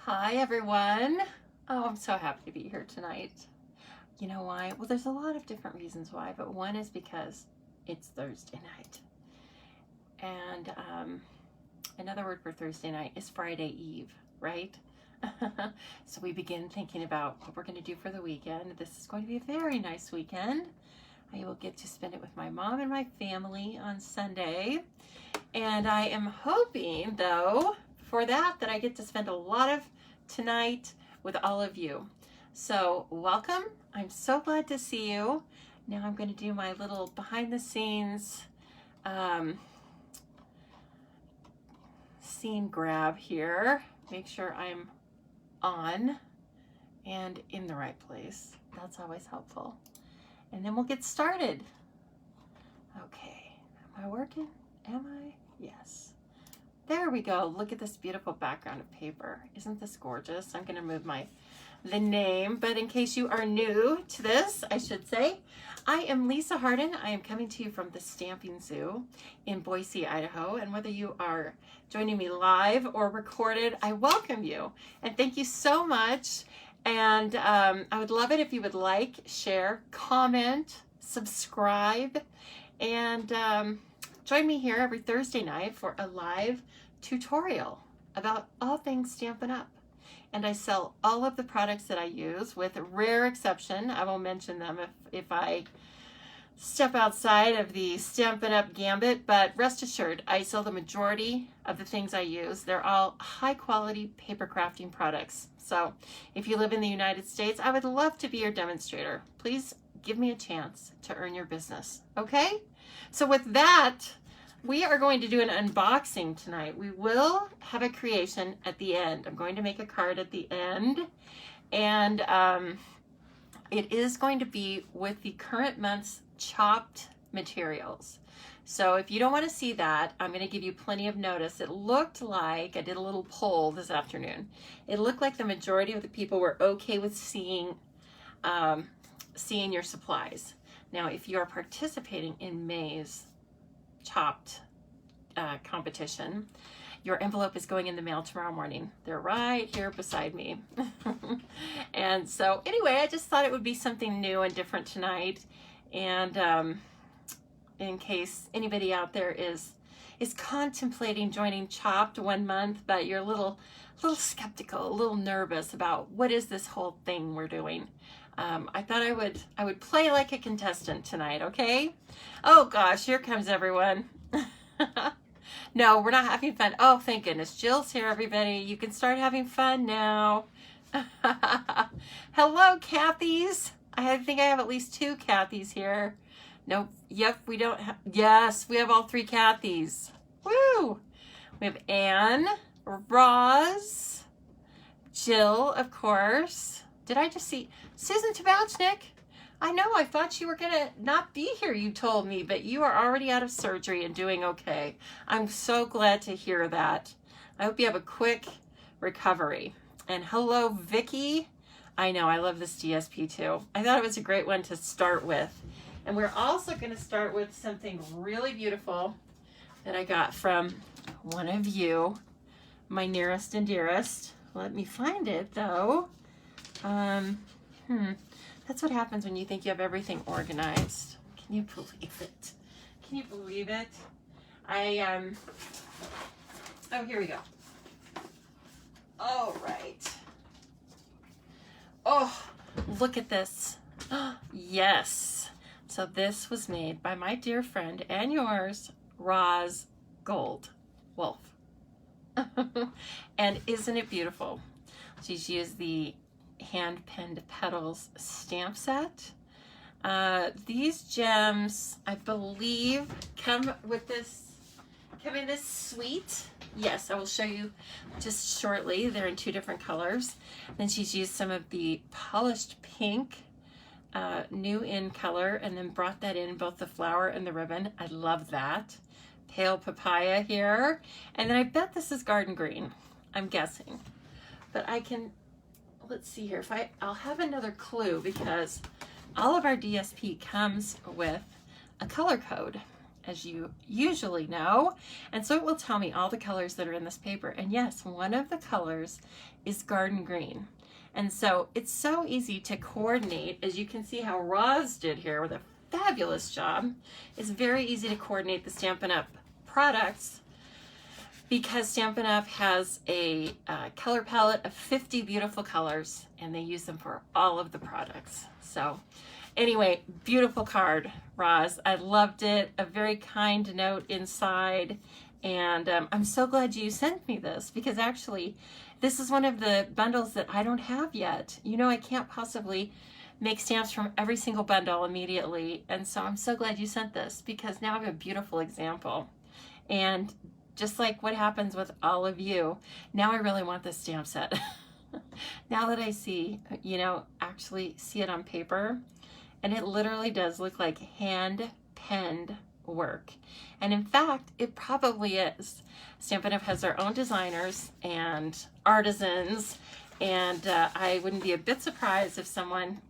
Hi, everyone. Oh, I'm so happy to be here tonight. You know why? Well, there's a lot of different reasons why, but one is because it's Thursday night. And another word for Thursday night is Friday Eve, right? So we begin thinking about what we're going to do for the weekend. This is going to be a very nice weekend. I will get to spend it with my mom and my family on Sunday. And I am hoping, though, for that I get to spend a lot of tonight with all of you. So welcome. I'm so glad to see you. Now I'm going to do my little behind the scenes scene grab here. Make sure I'm on and in the right place. That's always helpful. And then we'll get started. Okay, am I working? Am I? Yes. There we go. Look at this beautiful background of paper. Isn't this gorgeous? I'm going to move the name, but in case you are new to this, I should say, I am Lisa Harden. I am coming to you from the Stamping Zoo in Boise, Idaho, and whether you are joining me live or recorded, I welcome you, and thank you so much. And I would love it if you would like, share, comment, subscribe, and join me here every Thursday night for a live tutorial about all things Stampin' Up! And I sell all of the products that I use, with a rare exception. I will mention them if I step outside of the Stampin' Up! Gambit, but rest assured, I sell the majority of the things I use. They're all high quality paper crafting products. So if you live in the United States, I would love to be your demonstrator. Please give me a chance to earn your business, okay? So with that, we are going to do an unboxing tonight. We will have a creation at the end. I'm going to make a card at the end, and it is going to be with the current month's chopped materials. So if you don't want to see that, I'm going to give you plenty of notice. It looked like, I did a little poll this afternoon, it looked like the majority of the people were okay with seeing your supplies. Now, if you are participating in May's chopped competition, your envelope is going in the mail tomorrow morning. They're right here beside me. And so anyway, I just thought it would be something new and different tonight. And in case anybody out there is contemplating joining Chopped 1 month, but you're a little skeptical, a little nervous about what is this whole thing we're doing, I thought I would play like a contestant tonight, okay? Oh gosh, here comes everyone. No, we're not having fun. Oh, thank goodness. Jill's here, everybody. You can start having fun now. Hello, Kathy's. I think I have at least 2 Kathy's here. Nope. Yep, we don't have. Yes, we have all 3 Kathy's. Woo! We have Anne, Roz, Jill, of course. Did I just see Susan Tabachnik? I know, I thought you were gonna not be here, you told me, but you are already out of surgery and doing okay. I'm so glad to hear that. I hope you have a quick recovery. And hello, Vicki. I know, I love this DSP too. I thought it was a great one to start with. And we're also gonna start with something really beautiful that I got from one of you, my nearest and dearest. Let me find it though. That's what happens when you think you have everything organized. Can you believe it? Can you believe it? Oh, here we go. All right. Oh, look at this. Yes. So this was made by my dear friend and yours, Roz Gold Wolf. And isn't it beautiful? She's used the hand-penned petals stamp set. These gems, I believe, come in this suite. Yes, I will show you just shortly. They're in 2 different colors. Then she's used some of the polished pink, new in color, and then brought that in both the flower and the ribbon. I love that. Pale papaya here. And then I bet this is garden green. I'm guessing. But I can, let's see here. I'll have another clue, because all of our DSP comes with a color code. as you usually know. And so it will tell me all the colors that are in this paper. And yes, one of the colors is garden green. And so it's so easy to coordinate, as you can see how Roz did here with a fabulous job. It's very easy to coordinate the Stampin' Up! Products because Stampin' Up! Has a color palette of 50 beautiful colors, and they use them for all of the products. So anyway, beautiful card, Roz. I loved it. A very kind note inside. And I'm so glad you sent me this, because actually this is one of the bundles that I don't have yet. You know, I can't possibly make stamps from every single bundle immediately. And so I'm so glad you sent this, because now I have a beautiful example. And just like what happens with all of you, now I really want this stamp set. Now that I see, you know, actually see it on paper, and it literally does look like hand-penned work. And in fact, it probably is. Stampin' Up! Has their own designers and artisans, and I wouldn't be a bit surprised if someone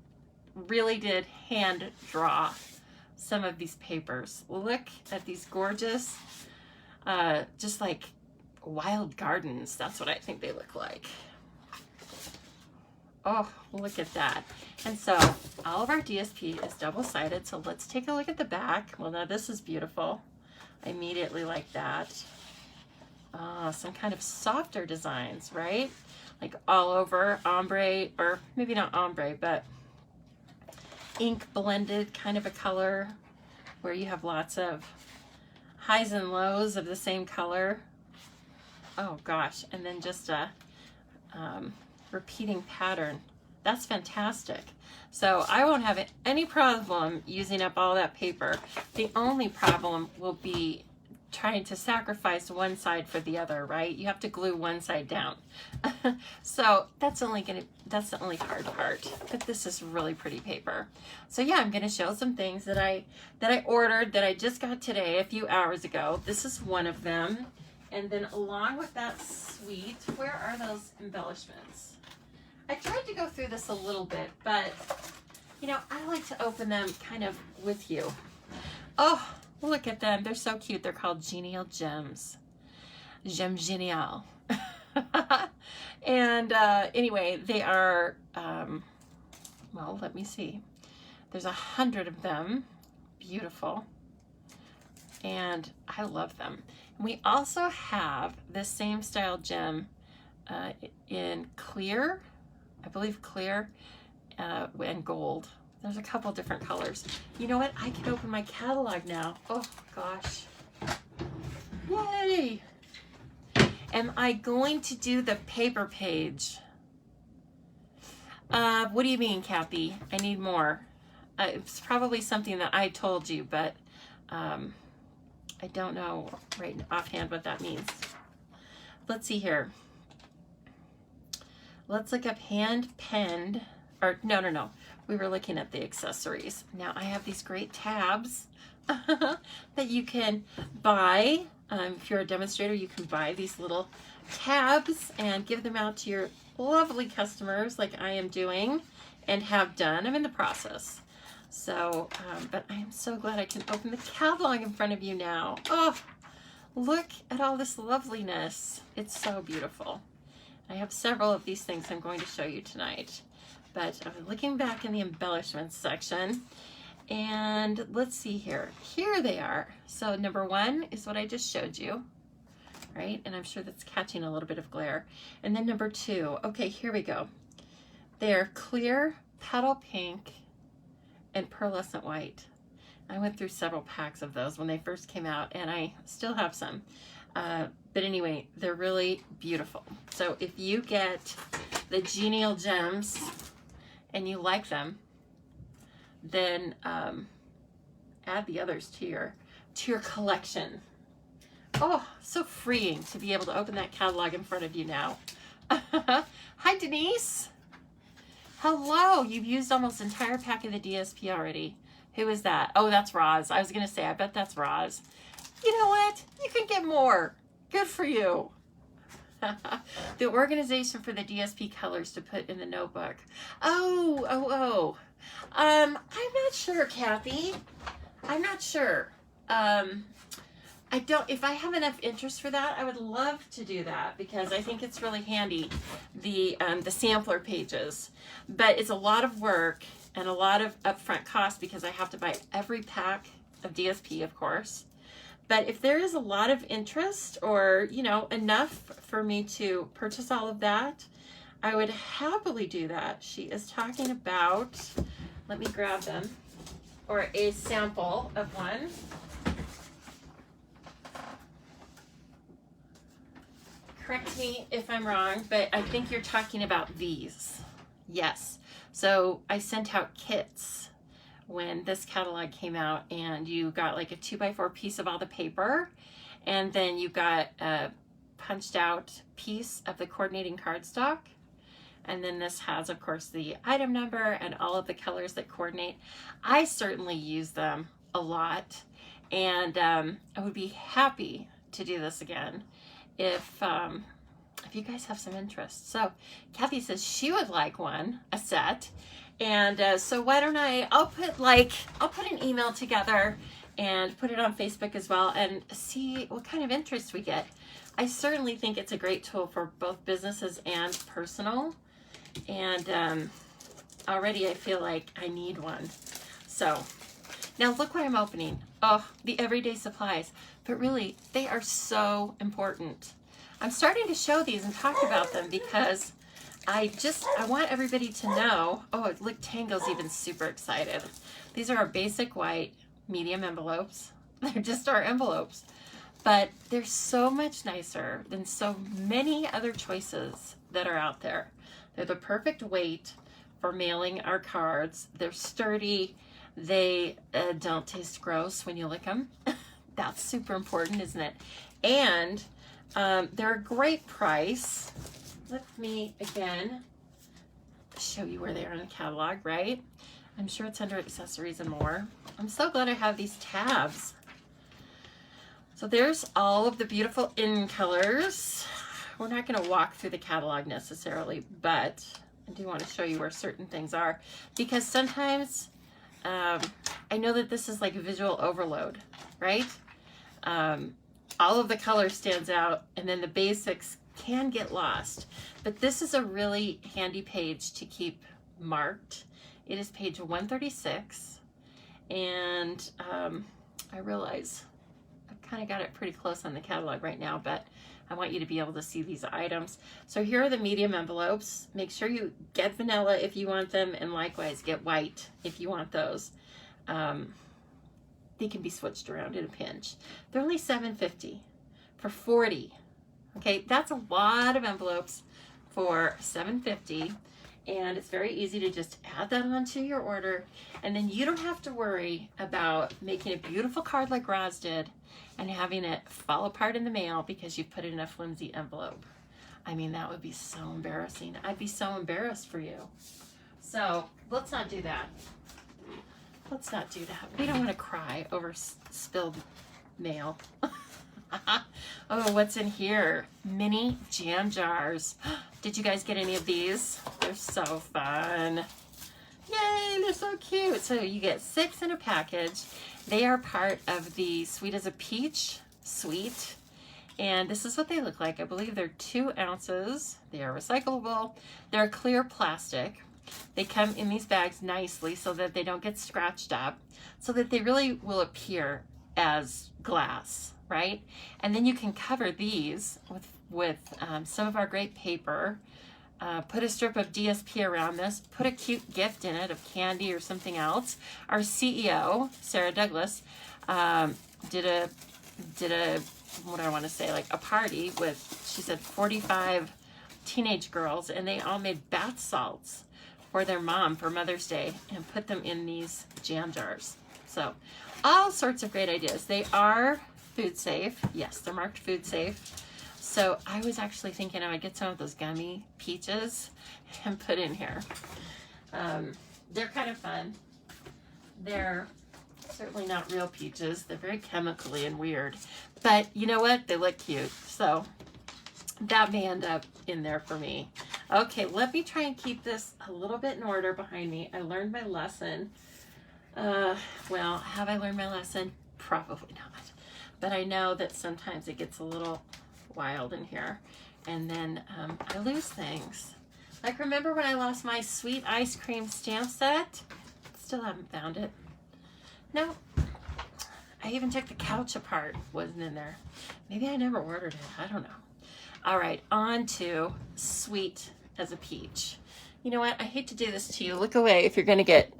really did hand draw some of these papers. Look at these gorgeous, just like wild gardens. That's what I think they look like. Oh, look at that. And so all of our DSP is double-sided. So let's take a look at the back. Well, now this is beautiful. I immediately like that. Some kind of softer designs, right? Like all over ombre, or maybe not ombre, but ink blended kind of a color where you have lots of highs and lows of the same color. Oh gosh, and then just a repeating pattern. That's fantastic. So I won't have any problem using up all that paper. The only problem will be trying to sacrifice one side for the other, right? You have to glue one side down. So that's the only hard part. But this is really pretty paper. So yeah, I'm gonna show some things that I ordered that I just got today a few hours ago. This is one of them. And then along with that suite, where are those embellishments? I tried to go through this a little bit, but you know, I like to open them kind of with you. Oh, look at them. They're so cute. They're called Genial Gems. Gem Genial. And anyway, they are, well, let me see. There's 100 of them. Beautiful. And I love them. And we also have this same style gem in clear, I believe clear, and gold. There's a couple different colors. You know what? I can open my catalog now. Oh gosh. Yay! Am I going to do the paper page? What do you mean, Kathy? I need more. It's probably something that I told you, but I don't know right offhand what that means. Let's see here. Let's look up hand-penned, or no. We were looking at the accessories. Now I have these great tabs that you can buy. If you're a demonstrator, you can buy these little tabs and give them out to your lovely customers like I am doing and have done. I'm in the process. So, but I am so glad I can open the catalog in front of you now. Oh, look at all this loveliness. It's so beautiful. I have several of these things I'm going to show you tonight. But I'm looking back in the embellishments section, and let's see here. Here they are. So number one is what I just showed you, right? And I'm sure that's catching a little bit of glare. And then number two, okay, here we go. They're clear, petal pink, and pearlescent white. I went through several packs of those when they first came out, and I still have some. But anyway, they're really beautiful. So if you get the Genial Gems and you like them, then add the others to your collection. Oh, so freeing to be able to open that catalog in front of you now. Hi, Denise. Hello. You've used almost the entire pack of the DSP already. Who is that? Oh, that's Roz. I was going to say, I bet that's Roz. You know what? You can get more. Good for you. The organization for the DSP colors to put in the notebook. Oh. I'm not sure, Kathy. I'm not sure. I don't, if I have enough interest for that, I would love to do that because I think it's really handy, the sampler pages. But it's a lot of work and a lot of upfront cost because I have to buy every pack of DSP, of course. But if there is a lot of interest or, you know, enough for me to purchase all of that, I would happily do that. She is talking about, let me grab them, or a sample of one. Correct me if I'm wrong, but I think you're talking about these. Yes. So I sent out kits when this catalog came out, and you got like a 2x4 piece of all the paper, and then you got a punched out piece of the coordinating cardstock. And then this has, of course, the item number and all of the colors that coordinate. I certainly use them a lot, and I would be happy to do this again if you guys have some interest. So Kathy says she would like one, a set. And so why don't I'll put an email together and put it on Facebook as well and see what kind of interest we get. I certainly think it's a great tool for both businesses and personal. And already I feel like I need one. So now look what I'm opening. Oh, the everyday supplies. But really, they are so important. I'm starting to show these and talk about them because I want everybody to know. Oh, look, Tango's even super excited. These are our basic white medium envelopes. They're just our envelopes. But they're so much nicer than so many other choices that are out there. They're the perfect weight for mailing our cards. They're sturdy. They don't taste gross when you lick them. That's super important, isn't it? And they're a great price. Let me, again, show you where they are in the catalog, right? I'm sure it's under accessories and more. I'm so glad I have these tabs. So there's all of the beautiful in colors. We're not going to walk through the catalog necessarily, but I do want to show you where certain things are because sometimes I know that this is like a visual overload, right? All of the color stands out and then the basics can get lost, but this is a really handy page to keep marked. It is page 136, and I realize I've kind of got it pretty close on the catalog right now, but I want you to be able to see these items. So here are the medium envelopes. Make sure you get vanilla if you want them, and likewise get white if you want those. They can be switched around in a pinch. They're only $7.50 for 40. Okay, that's a lot of envelopes for $7.50, and it's very easy to just add that onto your order, and then you don't have to worry about making a beautiful card like Roz did and having it fall apart in the mail because you put it in a flimsy envelope. I mean, that would be so embarrassing. I'd be so embarrassed for you. So let's not do that. Let's not do that. We don't want to cry over spilled mail. Oh, what's in here? Mini jam jars. Did you guys get any of these? They're so fun. Yay, they're so cute. So you get 6 in a package. They are part of the Sweet as a Peach suite. And this is what they look like. I believe they're 2 ounces. They are recyclable. They're clear plastic. They come in these bags nicely so that they don't get scratched up, so that they really will appear as glass, right? And then you can cover these with some of our great paper. Put a strip of DSP around this. Put a cute gift in it of candy or something else. Our CEO, Sarah Douglas, did a what do I want to say, like a party with, she said, 45 teenage girls, and they all made bath salts for their mom for Mother's Day and put them in these jam jars. So all sorts of great ideas. They are food safe. Yes, they're marked food safe. So I was actually thinking I would get some of those gummy peaches and put in here. They're kind of fun. They're certainly not real peaches. They're very chemically and weird. But you know what? They look cute. So that may end up in there for me. Okay, let me try and keep this a little bit in order behind me. I learned my lesson. Well, have I learned my lesson? Probably not. But I know that sometimes it gets a little wild in here. And then I lose things. Like, remember when I lost my sweet ice cream stamp set? Still haven't found it. No. I even took the couch apart. Wasn't in there. Maybe I never ordered it. I don't know. All right, on to Sweet as a Peach. You know what? I hate to do this to you. Look away if you're going to get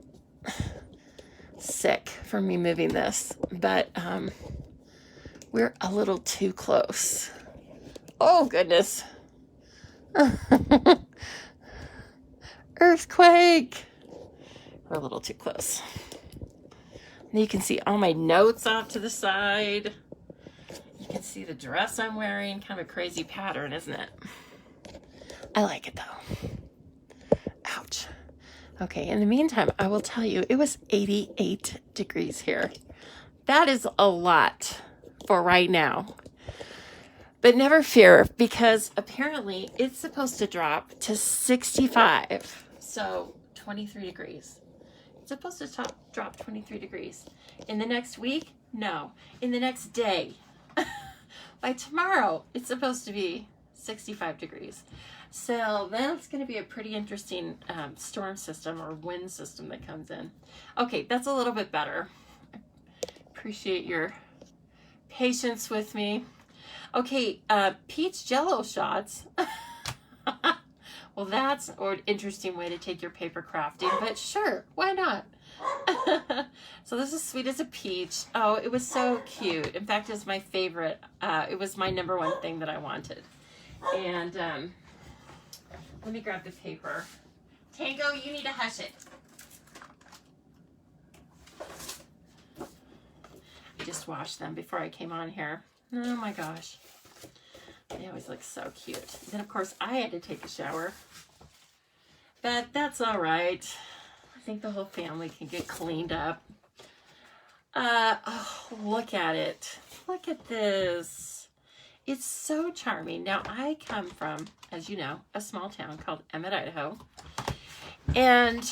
sick from me moving this. But we're a little too close. Oh, goodness. Earthquake. We're a little too close. And you can see all my notes off to the side. You can see the dress I'm wearing. Kind of a crazy pattern, isn't it? I like it though. Ouch. Okay, in the meantime, I will tell you, it was 88 degrees here. That is a lot for right now. But never fear, because apparently it's supposed to drop to 65. So 23 degrees. It's supposed to drop 23 degrees. In the next week? No. In the next day. By tomorrow, it's supposed to be 65 degrees. So that's going to be a pretty interesting storm system or wind system that comes in. Okay, that's a little bit better. Appreciate your patience with me. Okay, peach jello shots. Well, that's an interesting way to take your paper crafting, but sure, why not? So this is Sweet as a Peach. Oh, it was so cute. In fact, it's my favorite. It was my #1 thing that I wanted. And let me grab the paper. Tango, you need to hush it. I just washed them before I came on here. Oh my gosh. They always look so cute. Then, of course, I had to take a shower. But that's all right. I think the whole family can get cleaned up. Oh, look at it. Look at this. It's so charming. Now, I come from, as you know, a small town called Emmett, Idaho. And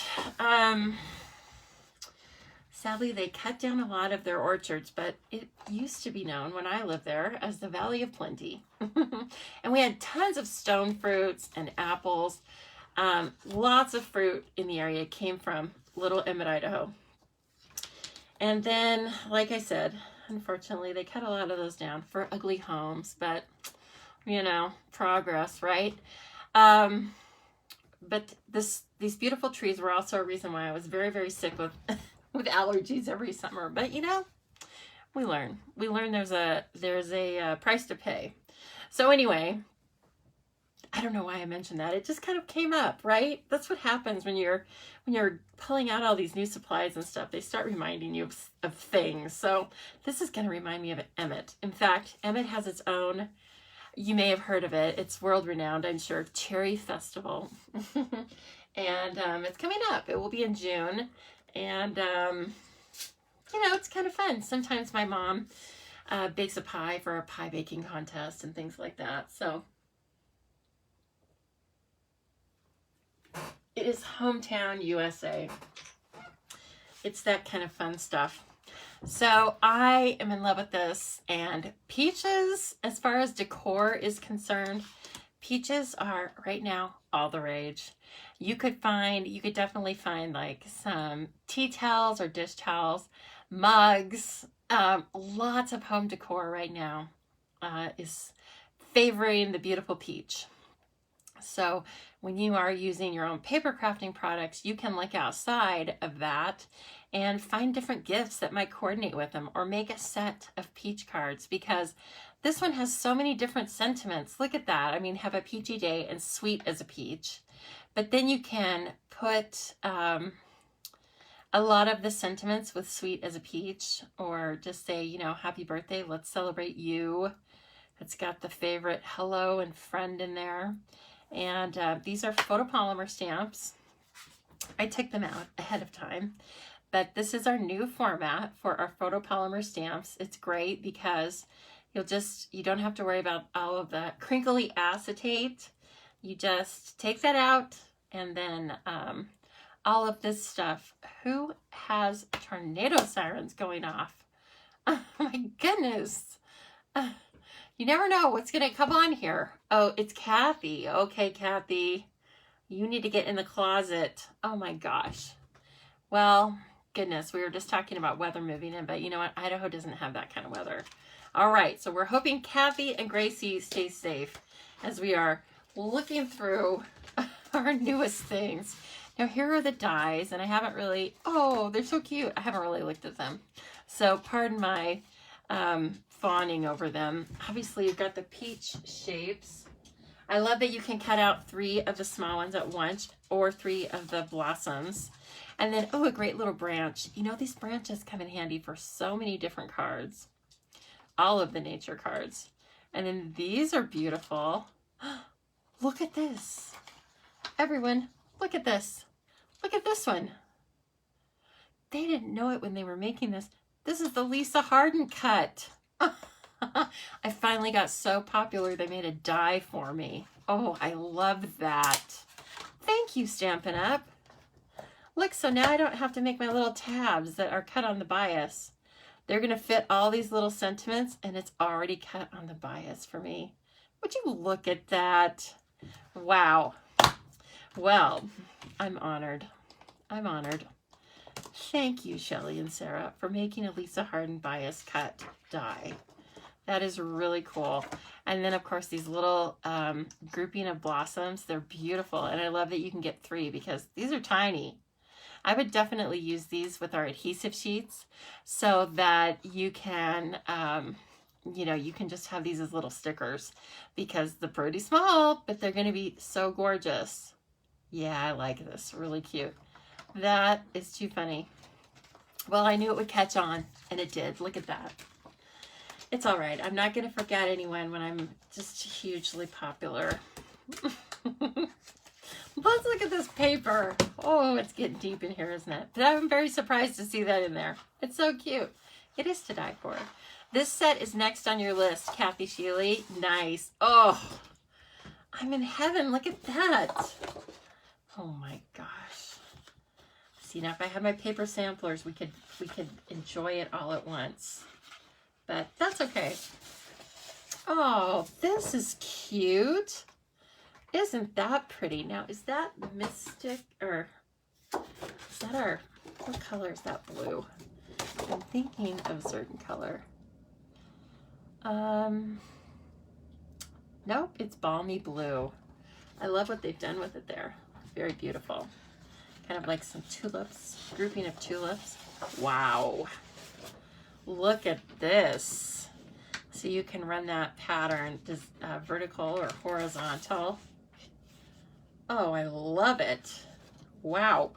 sadly, they cut down a lot of their orchards, but it used to be known when I lived there as the Valley of Plenty. And we had tons of stone fruits and apples. Lots of fruit in the area came from Little Emmett, Idaho. And then, like I said, unfortunately, they cut a lot of those down for ugly homes, but, you know, progress, right? But these beautiful trees were also a reason why I was very, very sick with with allergies every summer. But you know, we learn there's a price to pay. So anyway, I don't know why I mentioned that. It just kind of came up, right? That's what happens when you're pulling out all these new supplies and stuff. They start reminding you of things. So this is going to remind me of Emmett. In fact, Emmett has its own, you may have heard of it, it's world renowned, I'm sure, Cherry Festival. And it's coming up. It will be in June. And, you know, it's kind of fun. Sometimes my mom bakes a pie for a pie baking contest and things like that. So it is hometown USA. It's that kind of fun stuff. So I am in love with this. And peaches, as far as decor is concerned, peaches are right now all the rage. You could definitely find like some tea towels or dish towels, mugs, lots of home decor right now is favoring the beautiful peach. So when you are using your own paper crafting products, you can look outside of that and find different gifts that might coordinate with them, or make a set of peach cards, because this one has so many different sentiments. Look at that. I mean, have a peachy day and Sweet as a Peach. But then you can put a lot of the sentiments with Sweet as a Peach, or just say, you know, happy birthday, let's celebrate you. It's got the favorite hello and friend in there. And these are photopolymer stamps. I took them out ahead of time, but this is our new format for our photopolymer stamps. It's great because you don't have to worry about all of the crinkly acetate. You just take that out, and then all of this stuff. Who has tornado sirens going off? Oh my goodness. You never know what's going to come on here. Oh, it's Kathy. Okay, Kathy. You need to get in the closet. Oh my gosh. Well, goodness, we were just talking about weather moving in, but you know what? Idaho doesn't have that kind of weather. All right, so we're hoping Kathy and Gracie stay safe as we are looking through our newest things. Now, here are the dies, and I haven't really, oh, they're so cute. I haven't really looked at them. So pardon my fawning over them. Obviously, you've got the peach shapes. I love that you can cut out 3 of the small ones at once or 3 of the blossoms. And then, oh, a great little branch. You know, these branches come in handy for so many different cards. All of the nature cards. And then these are beautiful. Look at this. Everyone, look at this. Look at this one. They didn't know it when they were making this. This is the Lisa Harden cut. I finally got so popular they made a die for me. Oh, I love that. Thank you, Stampin' Up. Look, so now I don't have to make my little tabs that are cut on the bias. They're going to fit all these little sentiments, and it's already cut on the bias for me. Would you look at that? Wow. Well, I'm honored. I'm honored. Thank you, Shelly and Sarah, for making a Lisa Harden bias cut die. That is really cool. And then, of course, these little grouping of blossoms, they're beautiful. And I love that you can get 3 because these are tiny. I would definitely use these with our adhesive sheets so that you can, you know, you can just have these as little stickers because they're pretty small, but they're going to be so gorgeous. Yeah, I like this. Really cute. That is too funny. Well, I knew it would catch on, and it did. Look at that. It's all right. I'm not going to forget anyone when I'm just hugely popular. Let's look at this paper. Oh, it's getting deep in here, isn't it? But I'm very surprised to see that in there. It's so cute. It is to die for. This set is next on your list, Kathy Sheely. Nice. Oh, I'm in heaven. Look at that. Oh my gosh. See, now if I had my paper samplers, we could enjoy it all at once. But that's okay. Oh, this is cute. Isn't that pretty? Now, is that Mystic, or is that our, what color is that blue? I'm thinking of a certain color. Nope, it's Balmy Blue. I love what they've done with it there. Very beautiful. Kind of like some tulips, grouping of tulips. Wow. Look at this. So you can run that pattern, vertical or horizontal. Oh, I love it. Wow.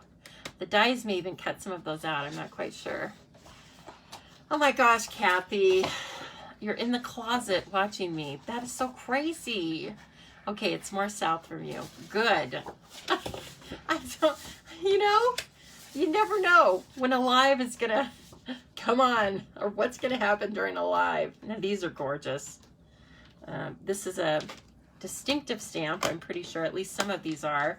The dies may even cut some of those out. I'm not quite sure. Oh my gosh, Kathy. You're in the closet watching me. That is so crazy. Okay, it's more south from you. Good. I don't, you know, you never know when a live is going to come on or what's going to happen during a live. Now, these are gorgeous. This is a distinctive stamp, I'm pretty sure. At least some of these are.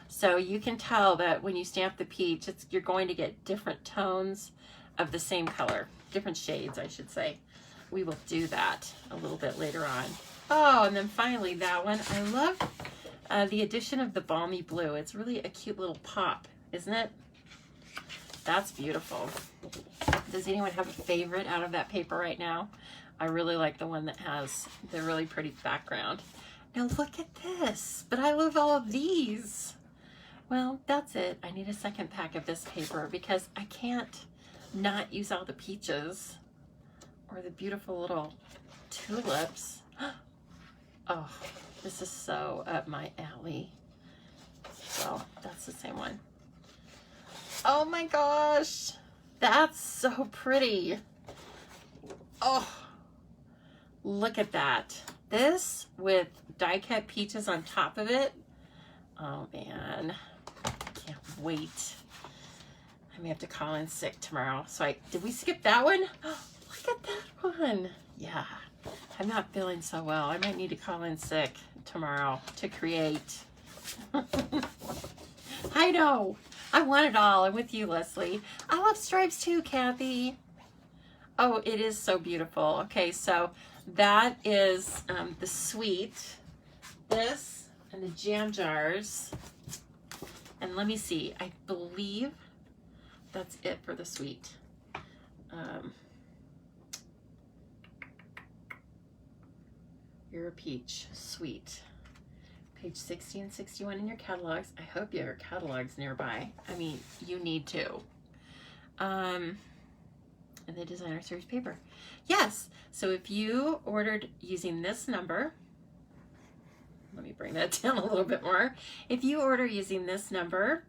So you can tell that when you stamp the peach, you're going to get different tones of the same color. Different shades, I should say. We will do that a little bit later on. Oh, and then finally that one. I love the addition of the Balmy Blue. It's really a cute little pop, isn't it? That's beautiful. Does anyone have a favorite out of that paper right now? I really like the one that has the really pretty background. Now look at this, but I love all of these. Well, that's it. I need a second pack of this paper because I can't not use all the peaches or the beautiful little tulips. Oh, this is so up my alley. So that's the same one. Oh my gosh, that's so pretty. Oh, look at that. This with die cut peaches on top of it. Oh man, I can't wait. I may have to call in sick tomorrow. So did we skip that one? Oh, look at that one. Yeah, I'm not feeling so well. I might need to call in sick tomorrow to create. I know. I want it all. I'm with you, Leslie. I love stripes too, Kathy. Oh, it is so beautiful. Okay, so that is the suite, this, and the jam jars. And let me see, I believe that's it for the suite. You're a Peach suite. Page 60 and 61 in your catalogs. I hope you have your catalogs nearby. I mean, you need to. And the designer series paper. Yes, so if you ordered using this number, let me bring that down a little bit more. If you order using this number,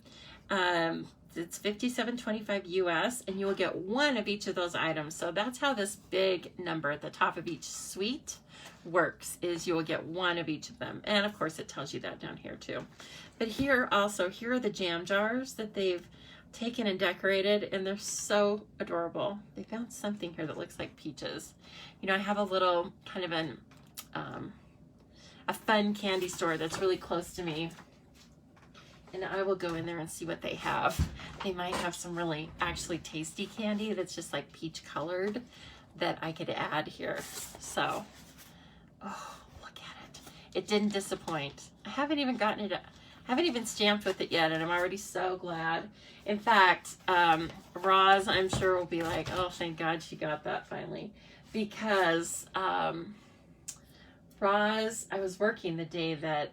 it's $57.25 US, and you will get one of each of those items. So that's how this big number at the top of each suite works, is you will get one of each of them. And of course it tells you that down here too. But here also, here are the jam jars that they've taken and decorated, and they're so adorable. They found something here that looks like peaches. You know, I have a little kind of a fun candy store that's really close to me, and I will go in there and see what they have. They might have some really actually tasty candy that's just like peach colored that I could add here. So, oh, look at it. It didn't disappoint. I haven't even gotten it, I haven't even stamped with it yet, and I'm already so glad. In fact, Roz, I'm sure, will be like, oh, thank God she got that finally. Because Roz, I was working the day that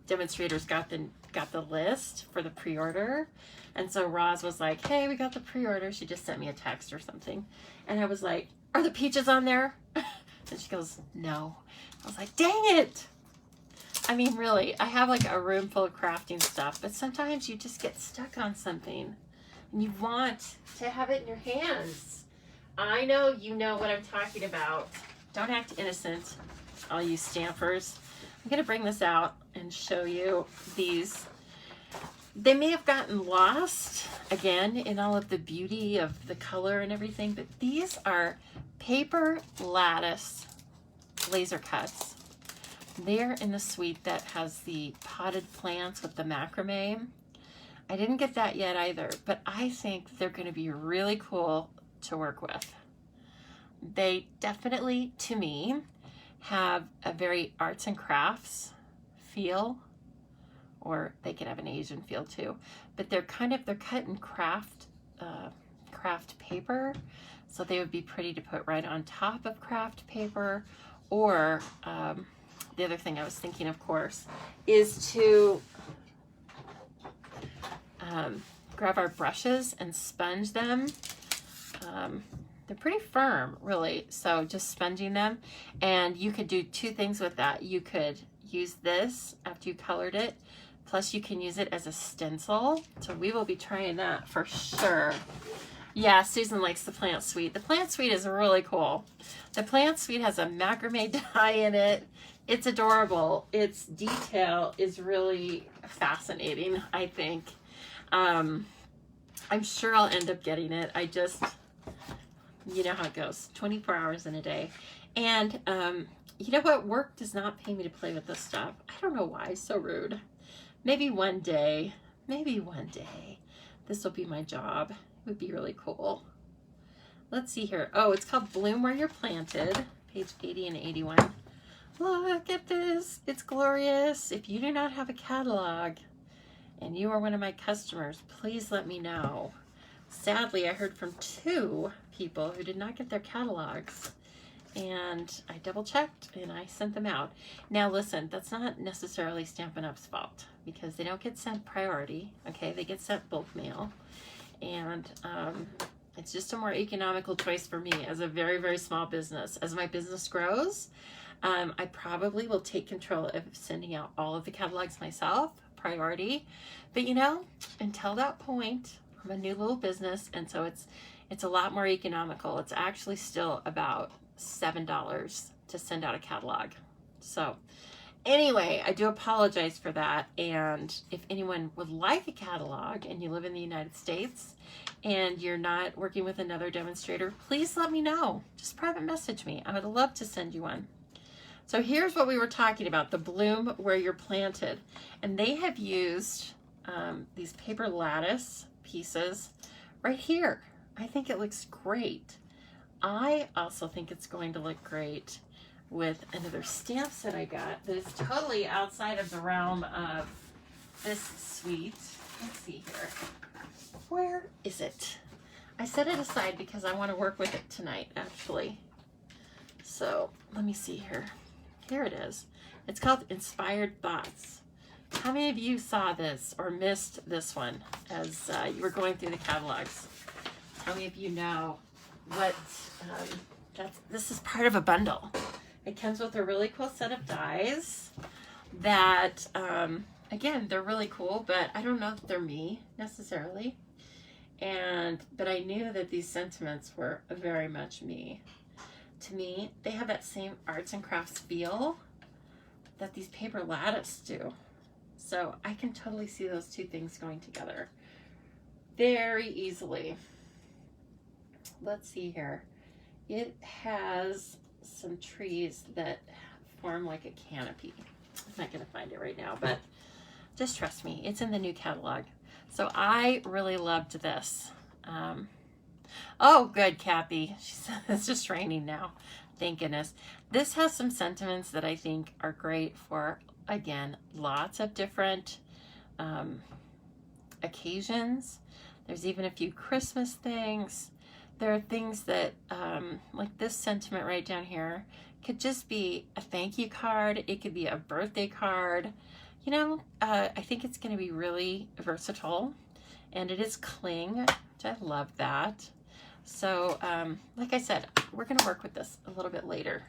demonstrators got the list for the pre-order. And so Roz was like, hey, we got the pre-order. She just sent me a text or something. And I was like, are the peaches on there? And she goes, no. I was like, dang it. I mean, really, I have like a room full of crafting stuff, but sometimes you just get stuck on something and you want to have it in your hands. I know you know what I'm talking about. Don't act innocent, all you stampers. I'm going to bring this out and show you these. They may have gotten lost, again, in all of the beauty of the color and everything, but these are paper lattice laser cuts. They're in the suite that has the potted plants with the macrame. I didn't get that yet either, but I think they're going to be really cool to work with. They definitely, to me, have a very arts and crafts feel, or they could have an Asian feel too, but they're cut in craft paper, so they would be pretty to put right on top of craft paper. Or the other thing I was thinking, of course, is to grab our brushes and sponge them. They're pretty firm, really, so just sponging them. And you could do two things with that. You could use this after you colored it, plus you can use it as a stencil. So we will be trying that for sure. Yeah, Susan likes the plant suite. The plant suite is really cool. The plant suite has a macrame die in it. It's adorable. Its detail is really fascinating, I think. I'm sure I'll end up getting it. I just, you know how it goes, 24 hours in a day. And you know what? Work does not pay me to play with this stuff. I don't know why, so rude. Maybe one day, this will be my job. It would be really cool. Let's see here. Oh, it's called Bloom Where You're Planted, page 80 and 81. Look at this. It's glorious. If you do not have a catalog and you are one of my customers, please let me know. Sadly, I heard from 2 people who did not get their catalogs, and I double checked and I sent them out. Now listen, that's not necessarily Stampin' Up's fault, because they don't get sent priority, okay? They get sent bulk mail, and it's just a more economical choice for me as a very, very small business. As my business grows, I probably will take control of sending out all of the catalogs myself, priority. But you know, until that point, I'm a new little business, and so it's a lot more economical. It's actually still about $7 to send out a catalog. So anyway, I do apologize for that. And if anyone would like a catalog and you live in the United States and you're not working with another demonstrator, please let me know. Just private message me. I would love to send you one. So here's what we were talking about, the Bloom Where You're Planted. And they have used these paper lattice pieces right here. I think it looks great. I also think it's going to look great with another stamp set I got that is totally outside of the realm of this suite. Let's see here. Where is it? I set it aside because I want to work with it tonight, actually. So let me see here. Here it is. It's called Inspired Thoughts. How many of you saw this or missed this one as you were going through the catalogs? How many of you know what this is part of a bundle? It comes with a really cool set of dies that, again, they're really cool, but I don't know if they're me necessarily. But I knew that these sentiments were very much me. To me, they have that same arts and crafts feel that these paper lattice do. So I can totally see those two things going together very easily. Let's see here. It has some trees that form like a canopy. I'm not going to find it right now, but just trust me, it's in the new catalog. So I really loved this. Oh, good, Kathy. She said it's just raining now. Thank goodness. This has some sentiments that I think are great for, again, lots of different occasions. There's even a few Christmas things. There are things that, like this sentiment right down here, could just be a thank you card. It could be a birthday card. You know, I think it's going to be really versatile. And it is cling, which I love that. So, like I said, we're going to work with this a little bit later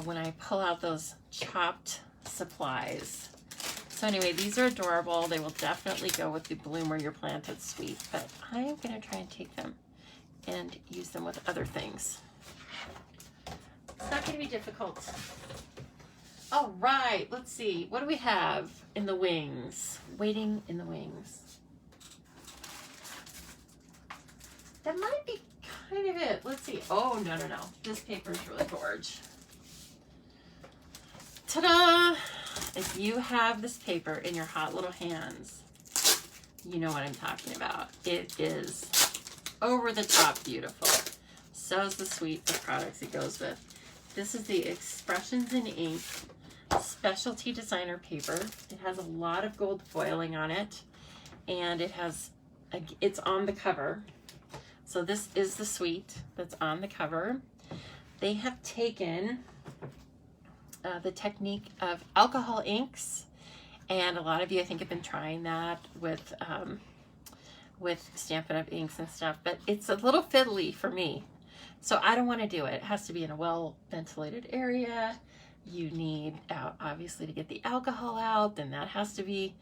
when I pull out those chopped supplies. So anyway, these are adorable. They will definitely go with the Bloom Where You're Planted suite, but I am going to try and take them and use them with other things. It's not going to be difficult. All right, let's see. What do we have in the wings? Waiting in the wings. That might be kind of it. Let's see. Oh, no. This paper is really gorgeous. Ta-da! If you have this paper in your hot little hands, you know what I'm talking about. It is over the top beautiful. So is the suite of products it goes with. This is the Expressions in Ink specialty designer paper. It has a lot of gold foiling on it, and it's on the cover. So this is the suite that's on the cover. They have taken the technique of alcohol inks, and a lot of you I think have been trying that with Stampin' Up! Inks and stuff, but it's a little fiddly for me. So I don't want to do it. It has to be in a well-ventilated area. You need, obviously, to get the alcohol out, then that has to be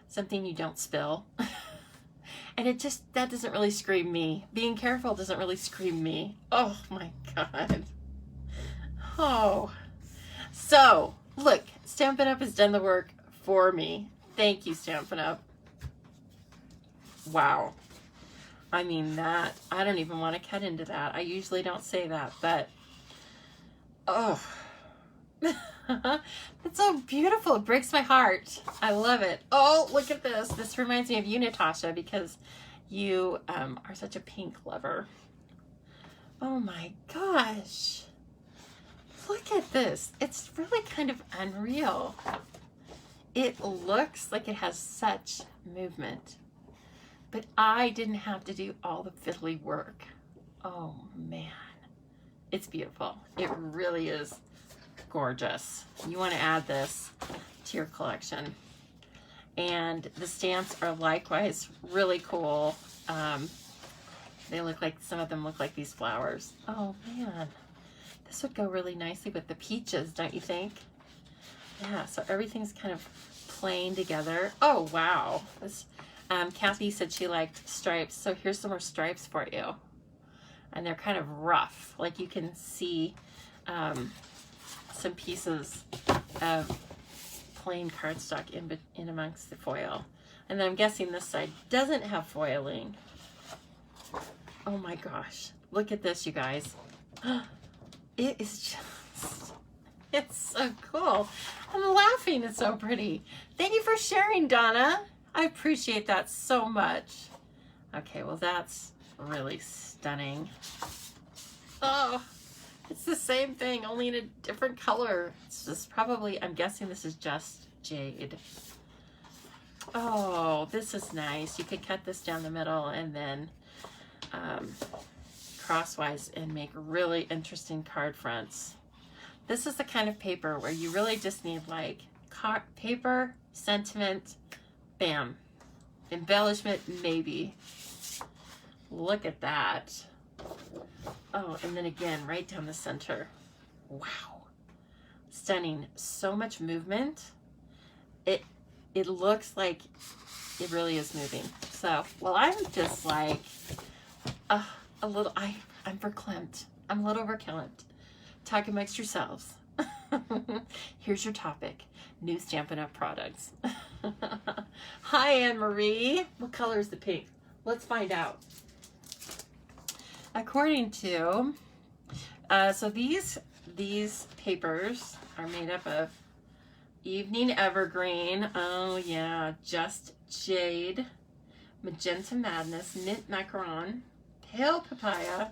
something you don't spill. And that doesn't really scream me. Being careful doesn't really scream me. Oh my God. Oh. So, look, Stampin' Up! Has done the work for me. Thank you, Stampin' Up! Wow. I mean, that, I don't even want to cut into that. I usually don't say that, but, oh. It's so beautiful. It breaks my heart. I love it. Oh, look at this. This reminds me of you, Natasha, because you are such a pink lover. Oh my gosh. Look at this. It's really kind of unreal. It looks like it has such movement, but I didn't have to do all the fiddly work. Oh man. It's beautiful. It really is gorgeous. You want to add this to your collection. And the stamps are likewise really cool. They look like, some of them look like these flowers. Oh man, this would go really nicely with the peaches, don't you think? Yeah, so everything's kind of playing together. Oh wow. This, Kathy said she liked stripes, so here's some more stripes for you. And they're kind of rough, like you can see some pieces of plain cardstock in amongst the foil. And then I'm guessing this side doesn't have foiling. Oh my gosh, look at this, you guys. It is just, it's so cool. I'm laughing, it's so pretty. Thank you for sharing, Donna. I appreciate that so much. Okay, well that's really stunning. Oh, it's the same thing, only in a different color. It's just probably, I'm guessing this is just jade. Oh, this is nice. You could cut this down the middle and then crosswise and make really interesting card fronts. This is the kind of paper where you really just need like paper, sentiment, bam. Embellishment, maybe. Look at that. Oh, and then again, right down the center. Wow. Stunning. So much movement. It looks like it really is moving. So, well, I'm just like a little, I'm verklempt. I'm a little verklempt. Talk amongst yourselves. Here's your topic. New Stampin' Up! Products. Hi, Anne-Marie. What color is the pink? Let's find out. According to, so these papers are made up of Evening Evergreen, oh yeah, Just Jade, Magenta Madness, Mint Macaron, Pale Papaya,